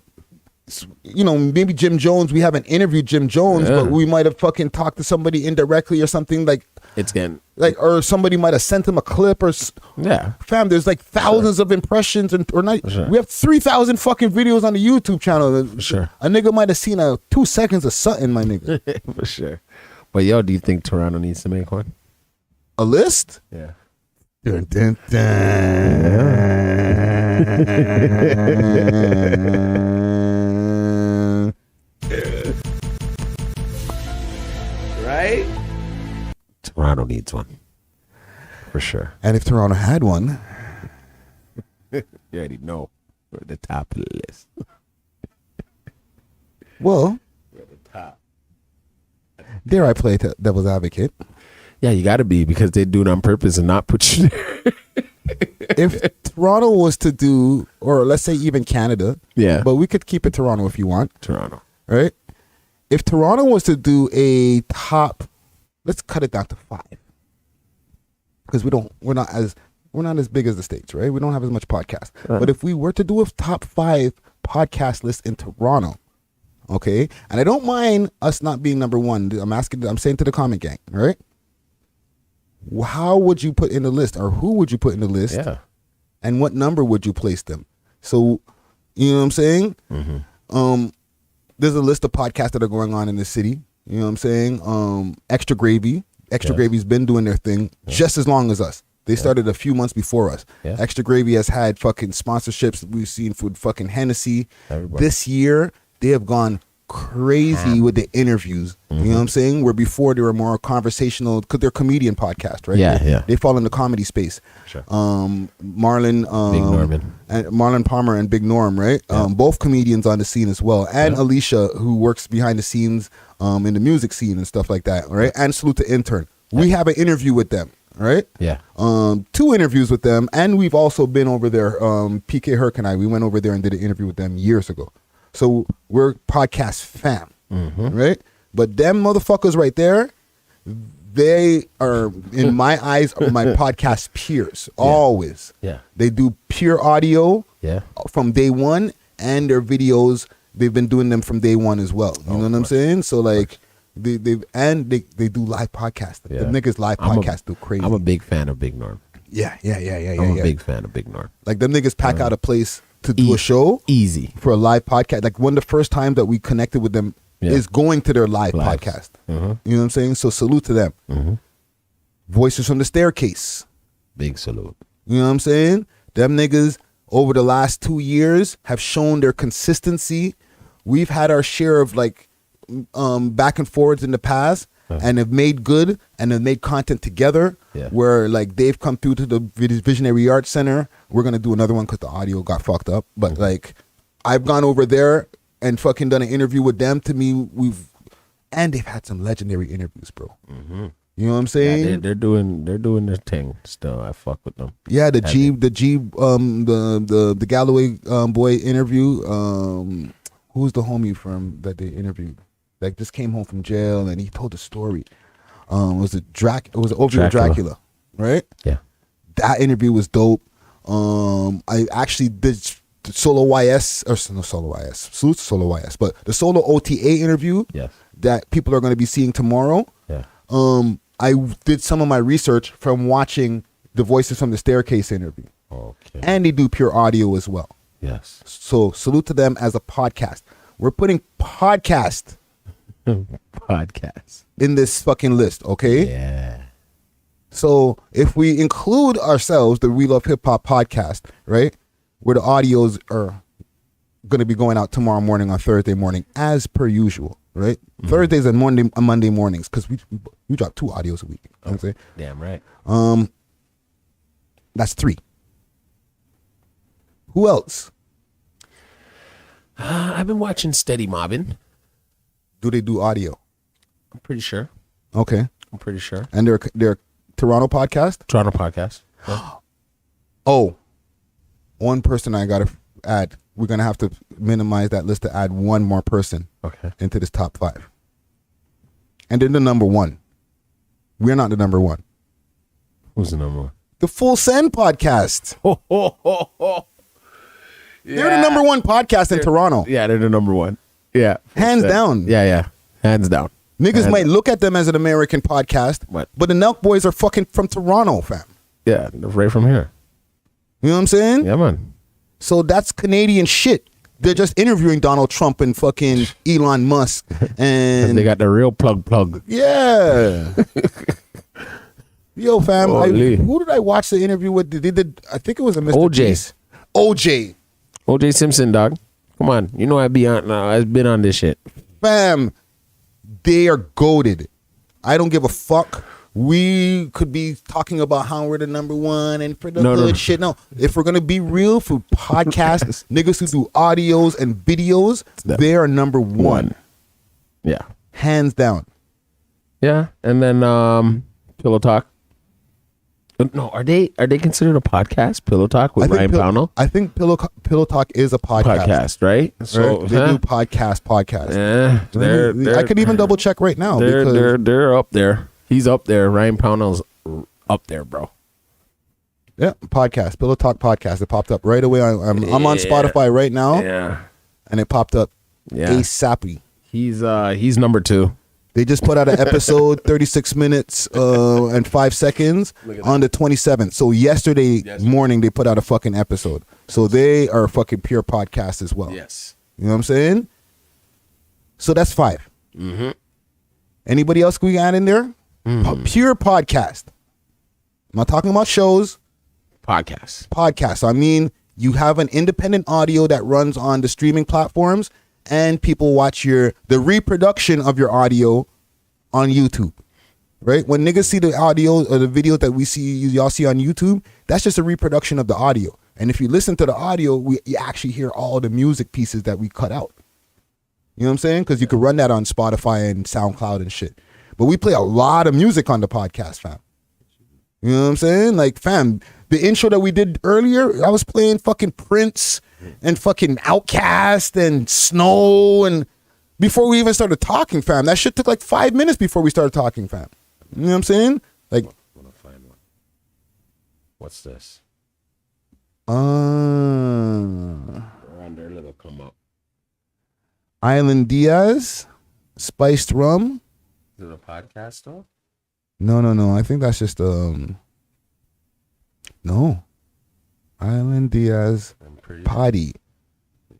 you know, maybe Jim Jones, we haven't interviewed Jim Jones, but we might have fucking talked to somebody indirectly or something like. It's getting like, or somebody might have sent him a clip or fam. There's like thousands of impressions or not. We have 3,000 fucking videos on the YouTube channel. For sure. A nigga might have seen 2 seconds of something, my nigga. For sure. But yo, do you think Toronto needs to make one? A list? Yeah. Dun, dun, dun. Right? Toronto needs one. For sure. And if Toronto had one, you already know. We're at the top of the list. Well, we're at the top. Dare I play devil's advocate? Yeah, you got to be, because they do it on purpose and not put you there. If Toronto was to do, or let's say even Canada, but we could keep it Toronto if you want. Toronto. Right? If Toronto was to do a top, let's cut it down to 5. Because we're not as big as the States, right? We don't have as much podcast. But if we were to do a top 5 podcast list in Toronto, okay, and I don't mind us not being number 1. I'm saying to the comment gang, right? How would you put in the list, or who would you put in the list? Yeah. And what number would you place them? So, you know what I'm saying? Mm-hmm. There's a list of podcasts that are going on in the city. You know what I'm saying? Extra Gravy. Extra Gravy's been doing their thing just as long as us. They started a few months before us. Yeah. Extra Gravy has had fucking sponsorships we've seen for fucking Hennessy. This year, they have gone crazy with the interviews. You know what I'm saying? Where before they were more conversational, because they're comedian podcast, right? They fall in the comedy space. Sure. Marlon, Big Norman, and Marlon Palmer and Big Norm, right? Both comedians on the scene as well, and Alicia, who works behind the scenes in the music scene and stuff like that, right? And salute to Intern. We have an interview with them, right? 2 interviews with them, and we've also been over there. PK Herc and we went over there and did an interview with them years ago. So we're podcast fam, right? But them motherfuckers right there, they are, in my eyes, are my podcast peers, always. Yeah. They do pure audio from day one, and their videos, they've been doing them from day one as well. You know what I'm saying? So like, they do live podcasts. The niggas live podcasts do crazy. I'm a big fan of Big Norm. I'm a big fan of Big Norm. Like, them niggas pack out a place to do a show easy for a live podcast. Like, one of the first times that we connected with them is going to their live podcast. You know what I'm saying? So salute to them. Voices from the Staircase. Big salute. You know what I'm saying? Them niggas over the last 2 years have shown their consistency. We've had our share of like back and forwards in the past, and have made good and have made content together. Where like they've come through to the Visionary Arts Center. We're gonna do another one because the audio got fucked up. But like, I've gone over there and fucking done an interview with them. To me, and they've had some legendary interviews, bro. You know what I'm saying? Yeah, they're doing their thing still. I fuck with them. Yeah, the Galloway boy interview. Who's the homie from that they interviewed? Like just came home from jail and he told the story. It was over Dracula, right? Yeah. That interview was dope. I actually did the solo YS or no solo YS, salute to solo YS, but the solo OTA interview that people are going to be seeing tomorrow. Yeah. I did some of my research from watching the Voices from the Staircase interview. Okay. And they do pure audio as well. Yes. So salute to them as a podcast. We're putting podcast in this fucking list, okay? Yeah. So if we include ourselves, the We Love Hip Hop podcast, right, where the audios are going to be going out tomorrow morning on Thursday morning as per usual, right? Mm-hmm. Thursdays and Monday mornings because we drop 2 audios a week. You know what I'm saying? Damn right. That's 3. Who else? I've been watching Steady Mobbin'. Do they do audio? I'm pretty sure. Okay. I'm pretty sure. And they're Toronto podcast? Toronto podcast. Yeah. Oh, one person I got to add. We're going to have to minimize that list to add one more person into this top 5. And then the number 1. We're not the number 1. Who's the number 1? The Full Send podcast. Yeah. They're the number 1 podcast in Toronto. Yeah, they're the number 1. Yeah. Hands down. Yeah. Hands down. Niggas might look at them as an American podcast, but the Nelk Boys are fucking from Toronto, fam. Yeah, they're right from here. You know what I'm saying? Yeah, man. So that's Canadian shit. They're just interviewing Donald Trump and fucking Elon Musk. And they got the real plug. Yeah. Yo, fam. Holy. Who did I watch the interview with? They did, I think it was a Mr. OJ. OJ. OJ Simpson, dog. Come on. You know I've been on this shit. Fam, they are goated. I don't give a fuck. We could be talking about how we're the number 1 and for the good shit. No, if we're going to be real for podcasts, niggas who do audios and videos, they are number 1. Yeah. Hands down. Yeah. And then Pillow Talk. No, are they considered a podcast? Pillow Talk with Ryan Pownell? I think Pillow Talk is a podcast. Right? So right? They do podcast. Yeah, I could even double check right now. They're up there. He's up there. Ryan Pownell's up there, bro. Yeah, podcast. Pillow Talk podcast. It popped up right away. I'm on Spotify right now. Yeah. And it popped up ASAP. He's number 2. They just put out an episode, 36 minutes and 5 seconds on the 27th. So yesterday morning, they put out a fucking episode. So they are a fucking pure podcast as well. Yes. You know what I'm saying? So that's 5. Mm-hmm. Anybody else we got in there? Mm-hmm. Pure podcast. I'm not talking about shows. Podcast. I mean, you have an independent audio that runs on the streaming platforms. And people watch the reproduction of your audio on YouTube, right? When niggas see the audio or the video that y'all see on YouTube, that's just a reproduction of the audio. And if you listen to the audio, you actually hear all the music pieces that we cut out. You know what I'm saying? Because you could run that on Spotify and SoundCloud and shit. But we play a lot of music on the podcast, fam. You know what I'm saying? Like, fam, the intro that we did earlier, I was playing fucking Prince and fucking Outkast and Snow, and before we even started talking, fam. That shit took like 5 minutes before we started talking, fam. You know what I'm saying? Like, I'm gonna find one. What's this? They're on their little come up. Island Diaz, Spiced Rum. Is it a podcast though? No. I think that's just no. Island Diaz Potty.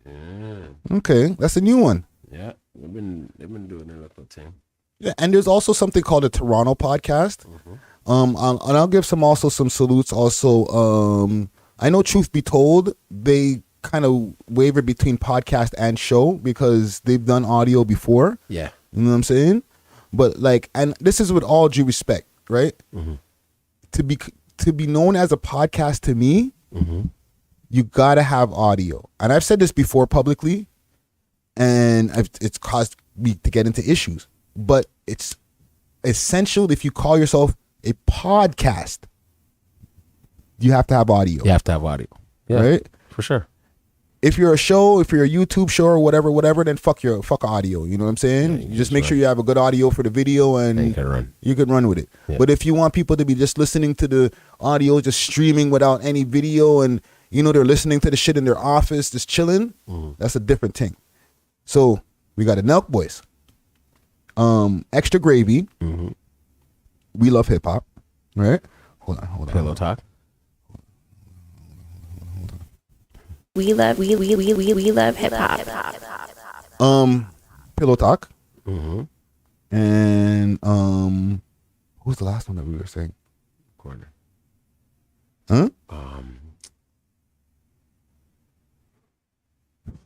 Yeah. Okay, that's a new one. Yeah, they've been doing their little thing. Yeah, and there's also something called a Toronto podcast. Mm-hmm. And I'll give some salutes. Also, I know Truth Be Told, they kind of waver between podcast and show because they've done audio before. Yeah, you know what I'm saying. But like, and this is with all due respect, right? Mm-hmm. To be known as a podcast to me, mm-hmm. you gotta have audio. And I've said this before publicly, and it's caused me to get into issues. But it's essential. If you call yourself a podcast, you have to have audio. You have to have audio. Yeah, right? For sure. If you're a show, if you're a YouTube show or whatever, then fuck audio. You know what I'm saying? Yeah, you just make sure you have a good audio for the video and you can run with it. Yeah. But if you want people to be just listening to the audio, just streaming without any video, and they're listening to the shit in their office, just chilling, that's a different thing. So we got a Nelk Boys, Extra Gravy, We Love Hip Hop, right? Hold on. Pillow Talk. We love hip hop. Pillow Talk. And who's the last one that we were saying? Corner. Huh?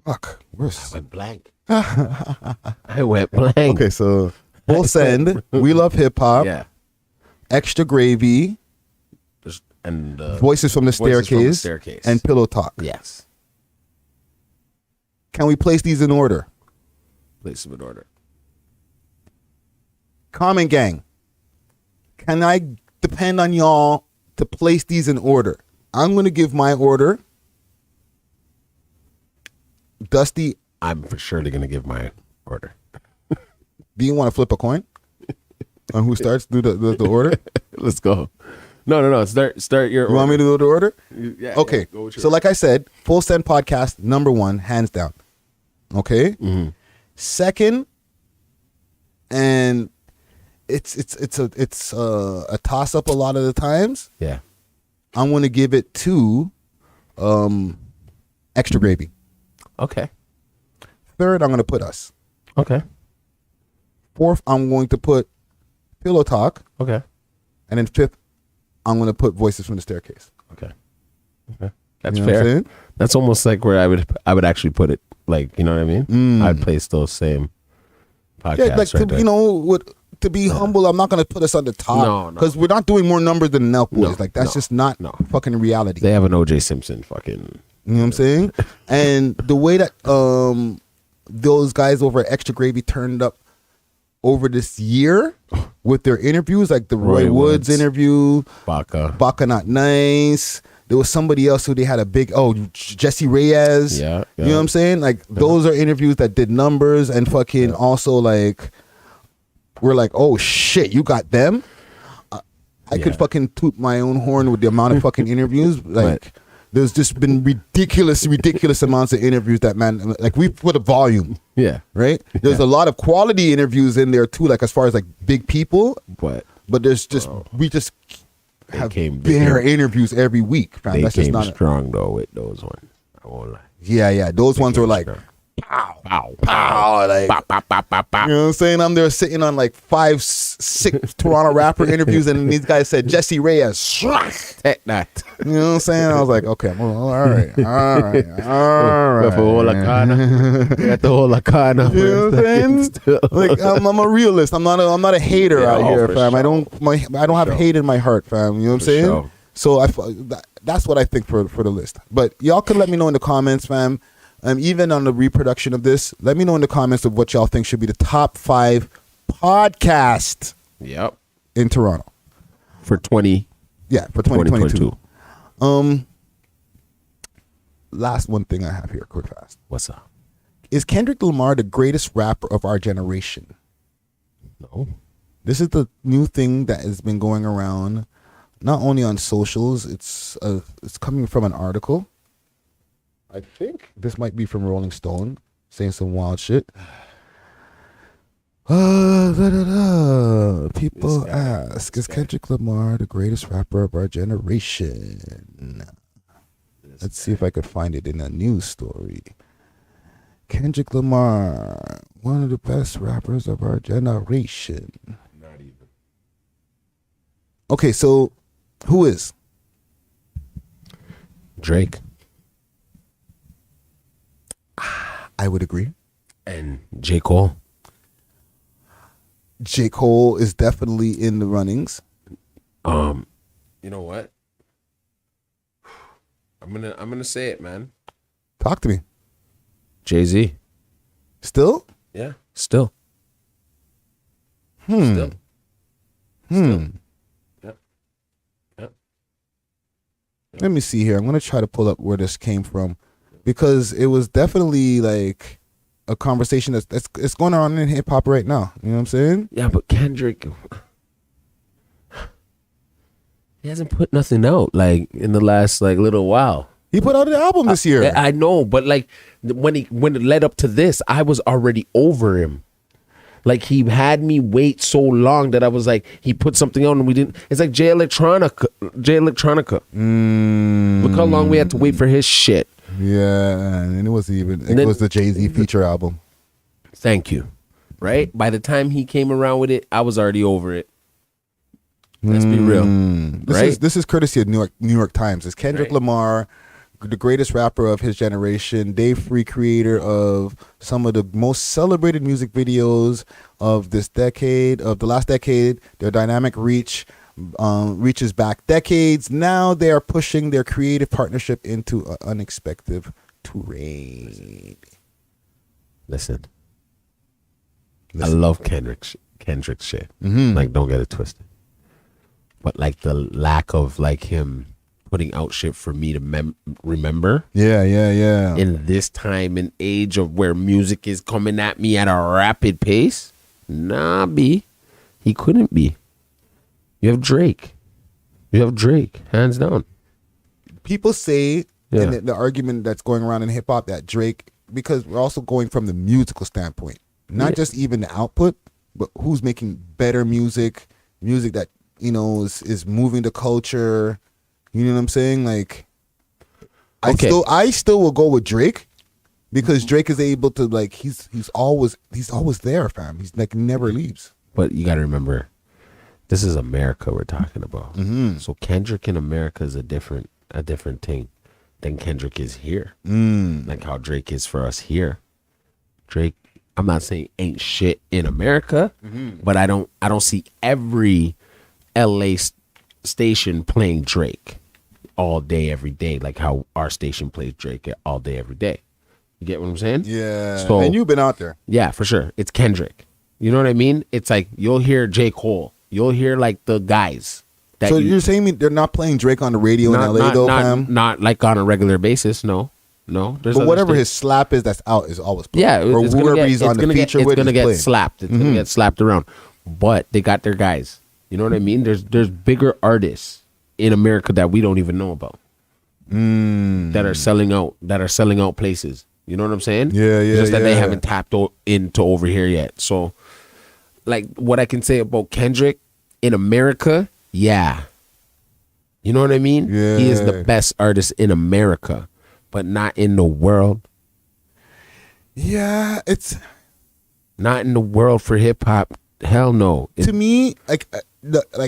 Fuck. Where's I went blank. I went blank. Okay, so Full Send, We Love Hip Hop. Yeah. Extra Gravy. And Voices from the Staircase. And Pillow Talk. Yes. Can we place these in order? Place them in order. Comment Gang. Can I depend on y'all to place these in order? I'm going to give my order. Dusty. I'm for surely going to give my order. Do you want to flip a coin on who starts? Do the order? Let's go. No. Start your order. You want me to do the order? Yeah. Okay. Yeah, so like I said, Full Send Podcast, #1, hands down. Okay. Second, and it's a toss up a lot of the times. Yeah. I'm going to give it to Extra Gravy. Okay. Third, I'm going to put us. Okay. Fourth, I'm going to put Pillow Talk. Okay. And then fifth, I'm going to put Voices from the Staircase. Okay. That's fair. That's almost like where I would actually put it. Like, you know what I mean? I'd place those same podcasts. Yeah, like to be humble, I'm not going to put us on the top because we're not doing more numbers than Nelk Boys. That's just not fucking reality. They have an OJ Simpson fucking. You know what I'm saying? And the way that those guys over at Extra Gravy turned up over this year with their interviews, like the Roy Woods interview, Baka Not Nice. There was somebody else who they had a big, Jesse Reyes. Yeah. You know what I'm saying? Like, those are interviews that did numbers and fucking also, like, we're like, oh, shit, you got them? I could fucking toot my own horn with the amount of fucking interviews. Like, there's just been ridiculous amounts of interviews that, man, like, we put a volume. Yeah. Right? There's a lot of quality interviews in there, too, like, as far as, like, big people. But there's just, we just have bare interviews every week. Fam. They That's came just not strong though with those ones. I won't lie. Yeah. Those ones were like pow, pow, like pow, pow, pow, pow, pow. You know what I'm saying? I'm there sitting on like 5, 6 Toronto rapper interviews, and these guys said Jesse Reyes. Take that. You know what I'm saying? I was like, okay, all right. Got the whole Akana. You know what I'm saying? Like I'm a realist. I'm not a hater out here, fam. Sure. I don't have hate in my heart, fam. You know what I'm saying? Sure. So that's what I think for the list. But y'all can let me know in the comments, fam. Even on the reproduction of this, let me know in the comments of what y'all think should be the top 5 podcasts. Yep. In Toronto for 2022. Last one thing I have here, quick fast. What's up? Is Kendrick Lamar the greatest rapper of our generation? No. This is the new thing that has been going around, not only on socials. It's coming from an article. I think this might be from Rolling Stone, saying some wild shit. People ask, is Kendrick Lamar the greatest rapper of our generation? Let's see if I could find it in a news story. Kendrick Lamar, one of the best rappers of our generation. Not even. Okay, so who is? Drake. I would agree. And J. Cole. J. Cole is definitely in the runnings. You know what? I'm gonna say it, man. Talk to me. Jay-Z. Still? Yeah, still. Still. Still. Let me see here. I'm gonna try to pull up where this came from, because it was definitely like a conversation that's it's going on in hip hop right now. You know what I'm saying? Yeah, but Kendrick, he hasn't put nothing out like in the last like little while. He put out an album this year. I know, but like when it led up to this, I was already over him. Like he had me wait so long that I was like, he put something out and we didn't. It's like J Electronica. Look how long we had to wait for his shit. Yeah, and it was it was the Jay-Z feature album. Thank you. Right? By the time he came around with it, I was already over it. Let's be real. This is courtesy of New York Times. It's Kendrick Lamar, the greatest rapper of his generation, Dave Free, creator of some of the most celebrated music videos of this decade, of the last decade. Their dynamic reach reaches back decades. Now they are pushing their creative partnership into an unexpected terrain. Listen. I love Kendrick's shit. Like, don't get it twisted. But like the lack of like him putting out shit for me to remember. Yeah. In this time and age of where music is coming at me at a rapid pace, nah, B. He couldn't be. You have Drake. Hands down. People say, and the argument that's going around in hip hop, that Drake, because we're also going from the musical standpoint, not just even the output, but who's making better music that, you know, is moving the culture. You know what I'm saying? Like, I still will go with Drake, because Drake is able to, like, he's always there, fam. He's like never leaves. But you got to remember, this is America we're talking about. So Kendrick in America is a different thing than Kendrick is here. Like how Drake is for us here. Drake, I'm not saying ain't shit in America, but I don't see every LA station playing Drake all day every day, like how our station plays Drake all day every day. You get what I'm saying? Yeah. So, and you've been out there. Yeah, for sure. It's Kendrick. You know what I mean? It's like you'll hear J. Cole. You'll hear like the guys. So you're saying they're not playing Drake on the radio in LA though, fam? Not like on a regular basis. No. But whatever his slap is that's out is always played. Yeah, or whoever he's on the feature with, it's gonna get playing. slapped. It's gonna get slapped around. But they got their guys. You know what I mean? There's bigger artists in America that we don't even know about. That are selling out places. You know what I'm saying? Yeah. Just that they haven't tapped into over here yet. So, like, what I can say about Kendrick in America, yeah. You know what I mean? Yeah. He is the best artist in America, but not in the world. Yeah, it's not in the world for hip hop. Hell no. To me, like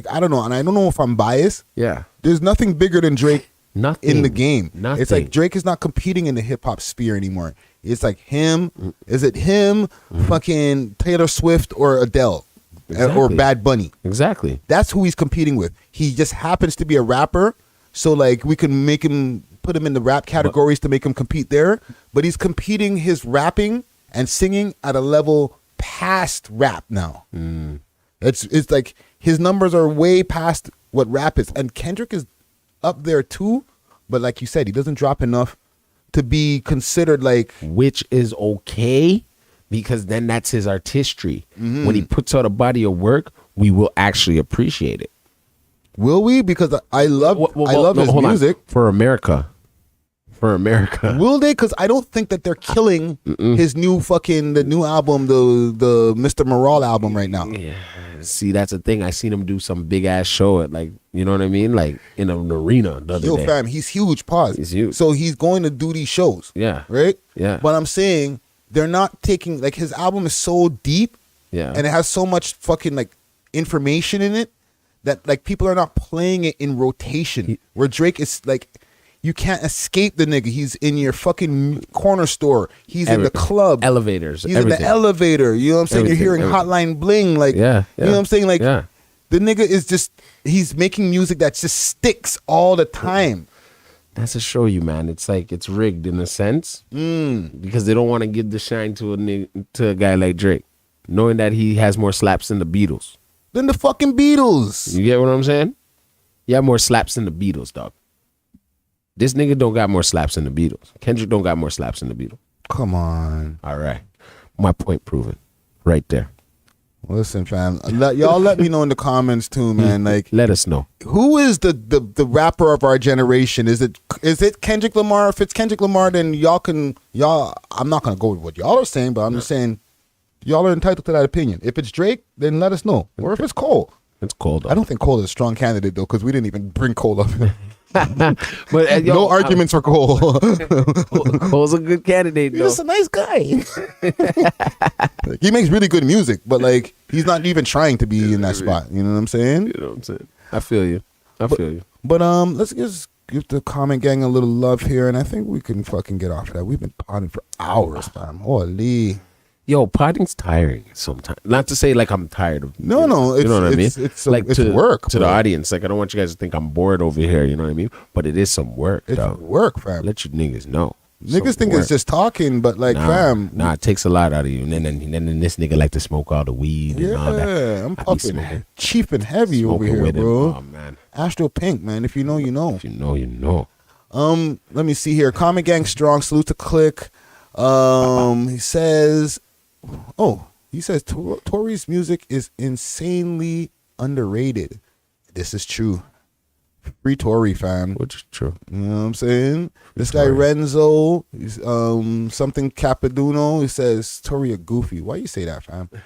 I don't know, and I don't know if I'm biased. Yeah. There's nothing bigger than Drake. Nothing in the game. Nothing. It's like Drake is not competing in the hip hop sphere anymore. It's like him. Is it him? Fucking Taylor Swift or Adele, or Bad Bunny? Exactly. That's who he's competing with. He just happens to be a rapper, so like we can put him in the rap categories to make him compete there. But he's competing his rapping and singing at a level past rap now. It's like his numbers are way past what rap is, and Kendrick is up there too, but like you said, he doesn't drop enough to be considered like, which is okay, because then that's his artistry. When he puts out a body of work, we will actually appreciate it. Will we? Because I love his music for America. Will they? Because I don't think that they're killing his new album, the Mr. Morale album right now. Yeah. See, that's the thing. I seen him do some big ass show at, like, you know what I mean, like in an arena the other day. Fam, he's huge. Pause. He's huge. So he's going to do these shows. Yeah. Right. Yeah. But I'm saying they're not taking, like, his album is so deep. Yeah. And it has so much fucking like information in it that like people are not playing it in rotation. Where Drake is like, you can't escape the nigga. He's in your fucking corner store. He's in the club. Elevators. He's everything. in the elevator. You know what I'm saying? Everything, You're hearing Hotline Bling. Like, you know what I'm saying? Like, the nigga is just, he's making music that just sticks all the time. That's to show you, man. It's like, it's rigged in a sense. Because they don't want to give the shine to a guy like Drake, knowing that he has more slaps than the Beatles. than the fucking Beatles. You get what I'm saying? You have more slaps than the Beatles, dog. This nigga don't got more slaps than the Beatles. Kendrick don't got more slaps than the Beatles. Come on. All right. My point proven. Right there. Listen, fam. Y'all let me know in the comments too, man. Like, let us know. Who is the rapper of our generation? Is it Kendrick Lamar? If it's Kendrick Lamar, then I'm not gonna go with what y'all are saying, but I'm just saying y'all are entitled to that opinion. If it's Drake, then let us know. Or if it's Cole. It's Cole, though. I don't think Cole is a strong candidate though, because we didn't even bring Cole up. But no arguments for Cole. Cole's a good candidate, though. He's just a nice guy. Like, he makes really good music, but like he's not even trying to be in that spot. You know what I'm saying? You know what I'm saying? I feel you. But let's just give the comment gang a little love here, and I think we can fucking get off of that. We've been potting for hours, fam. Holy. Yo, potting's tiring sometimes. Not to say like I'm tired of No, you know what I mean? It's like it's to work to the audience. Like I don't want you guys to think I'm bored over here. You know what I mean? But it is some work. It's dog. work, fam. Let you niggas know. Niggas think it's just talking, but like, fam. Nah, it takes a lot out of you. And then this nigga like to smoke all the weed and all that. Yeah, I'm puffing cheap and heavy over here, bro. Oh, man. Astro Pink, man. If you know, you know. If you know, you know. Let me see here. Comment gang strong. Salute to Click. He says, Tory's music is insanely underrated. This is true. Free Tory, fam. Which is true. You know what I'm saying? This guy Renzo, something Capaduno, he says Tory a goofy. Why you say that, fam? You know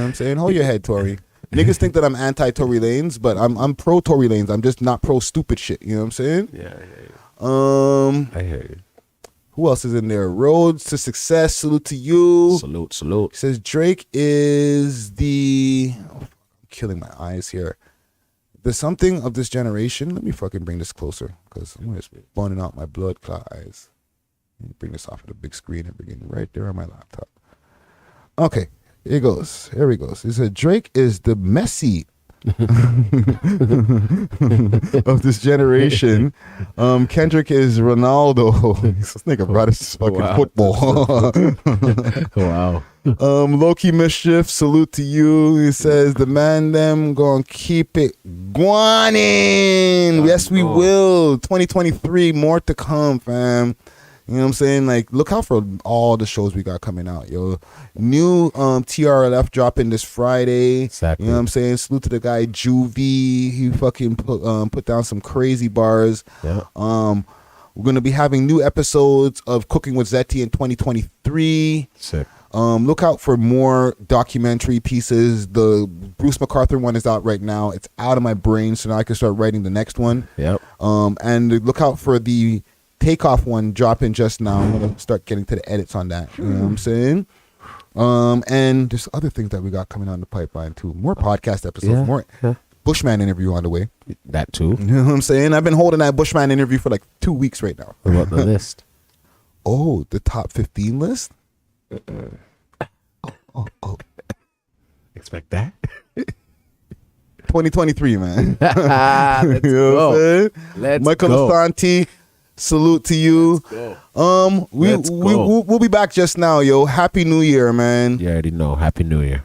what I'm saying? Hold your head, Tory. Niggas think that I'm anti-Tory Lanez, but I'm pro Tory Lanez. I'm just not pro stupid shit. You know what I'm saying? Yeah, I hear you. I hear you. Who else is in there? Roads to Success. Salute to you. Salute. He says Drake is the. I'm killing my eyes here. There's something of this generation. Let me fucking bring this closer because I'm just burning out my blood clot eyes. Let me bring this off of the big screen and bring it right there on my laptop. Okay, here goes. Here he goes. He said Drake is the Messi of this generation. Kendrick is Ronaldo. This nigga brought us fucking football. Wow. Loki Mischief, salute to you. He says the man them gonna keep it guanin'. Yes, we will. 2023, more to come, fam. You know what I'm saying? Like, look out for all the shows we got coming out, yo. New TRLF dropping this Friday. Exactly. You know what I'm saying? Salute to the guy Juvie. He fucking put down some crazy bars. Yeah. We're gonna be having new episodes of Cooking with Zeti in 2023. Sick. Look out for more documentary pieces. The Bruce MacArthur one is out right now. It's out of my brain, so now I can start writing the next one. Yep. And look out for the Takeoff one dropping just now. I'm gonna start getting to the edits on that. You know what I'm saying? And there's other things that we got coming on the pipeline too. More podcast episodes. More Bushman interview on the way. That too. You know what I'm saying? I've been holding that Bushman interview for like 2 weeks right now. What about the list? Oh, the top 15 list? Oh. Expect that? 2023, man. Let's go. Let's Michael go. Asante, salute to you. We'll be back just now, yo. Happy New Year, man. You already know. Happy New Year.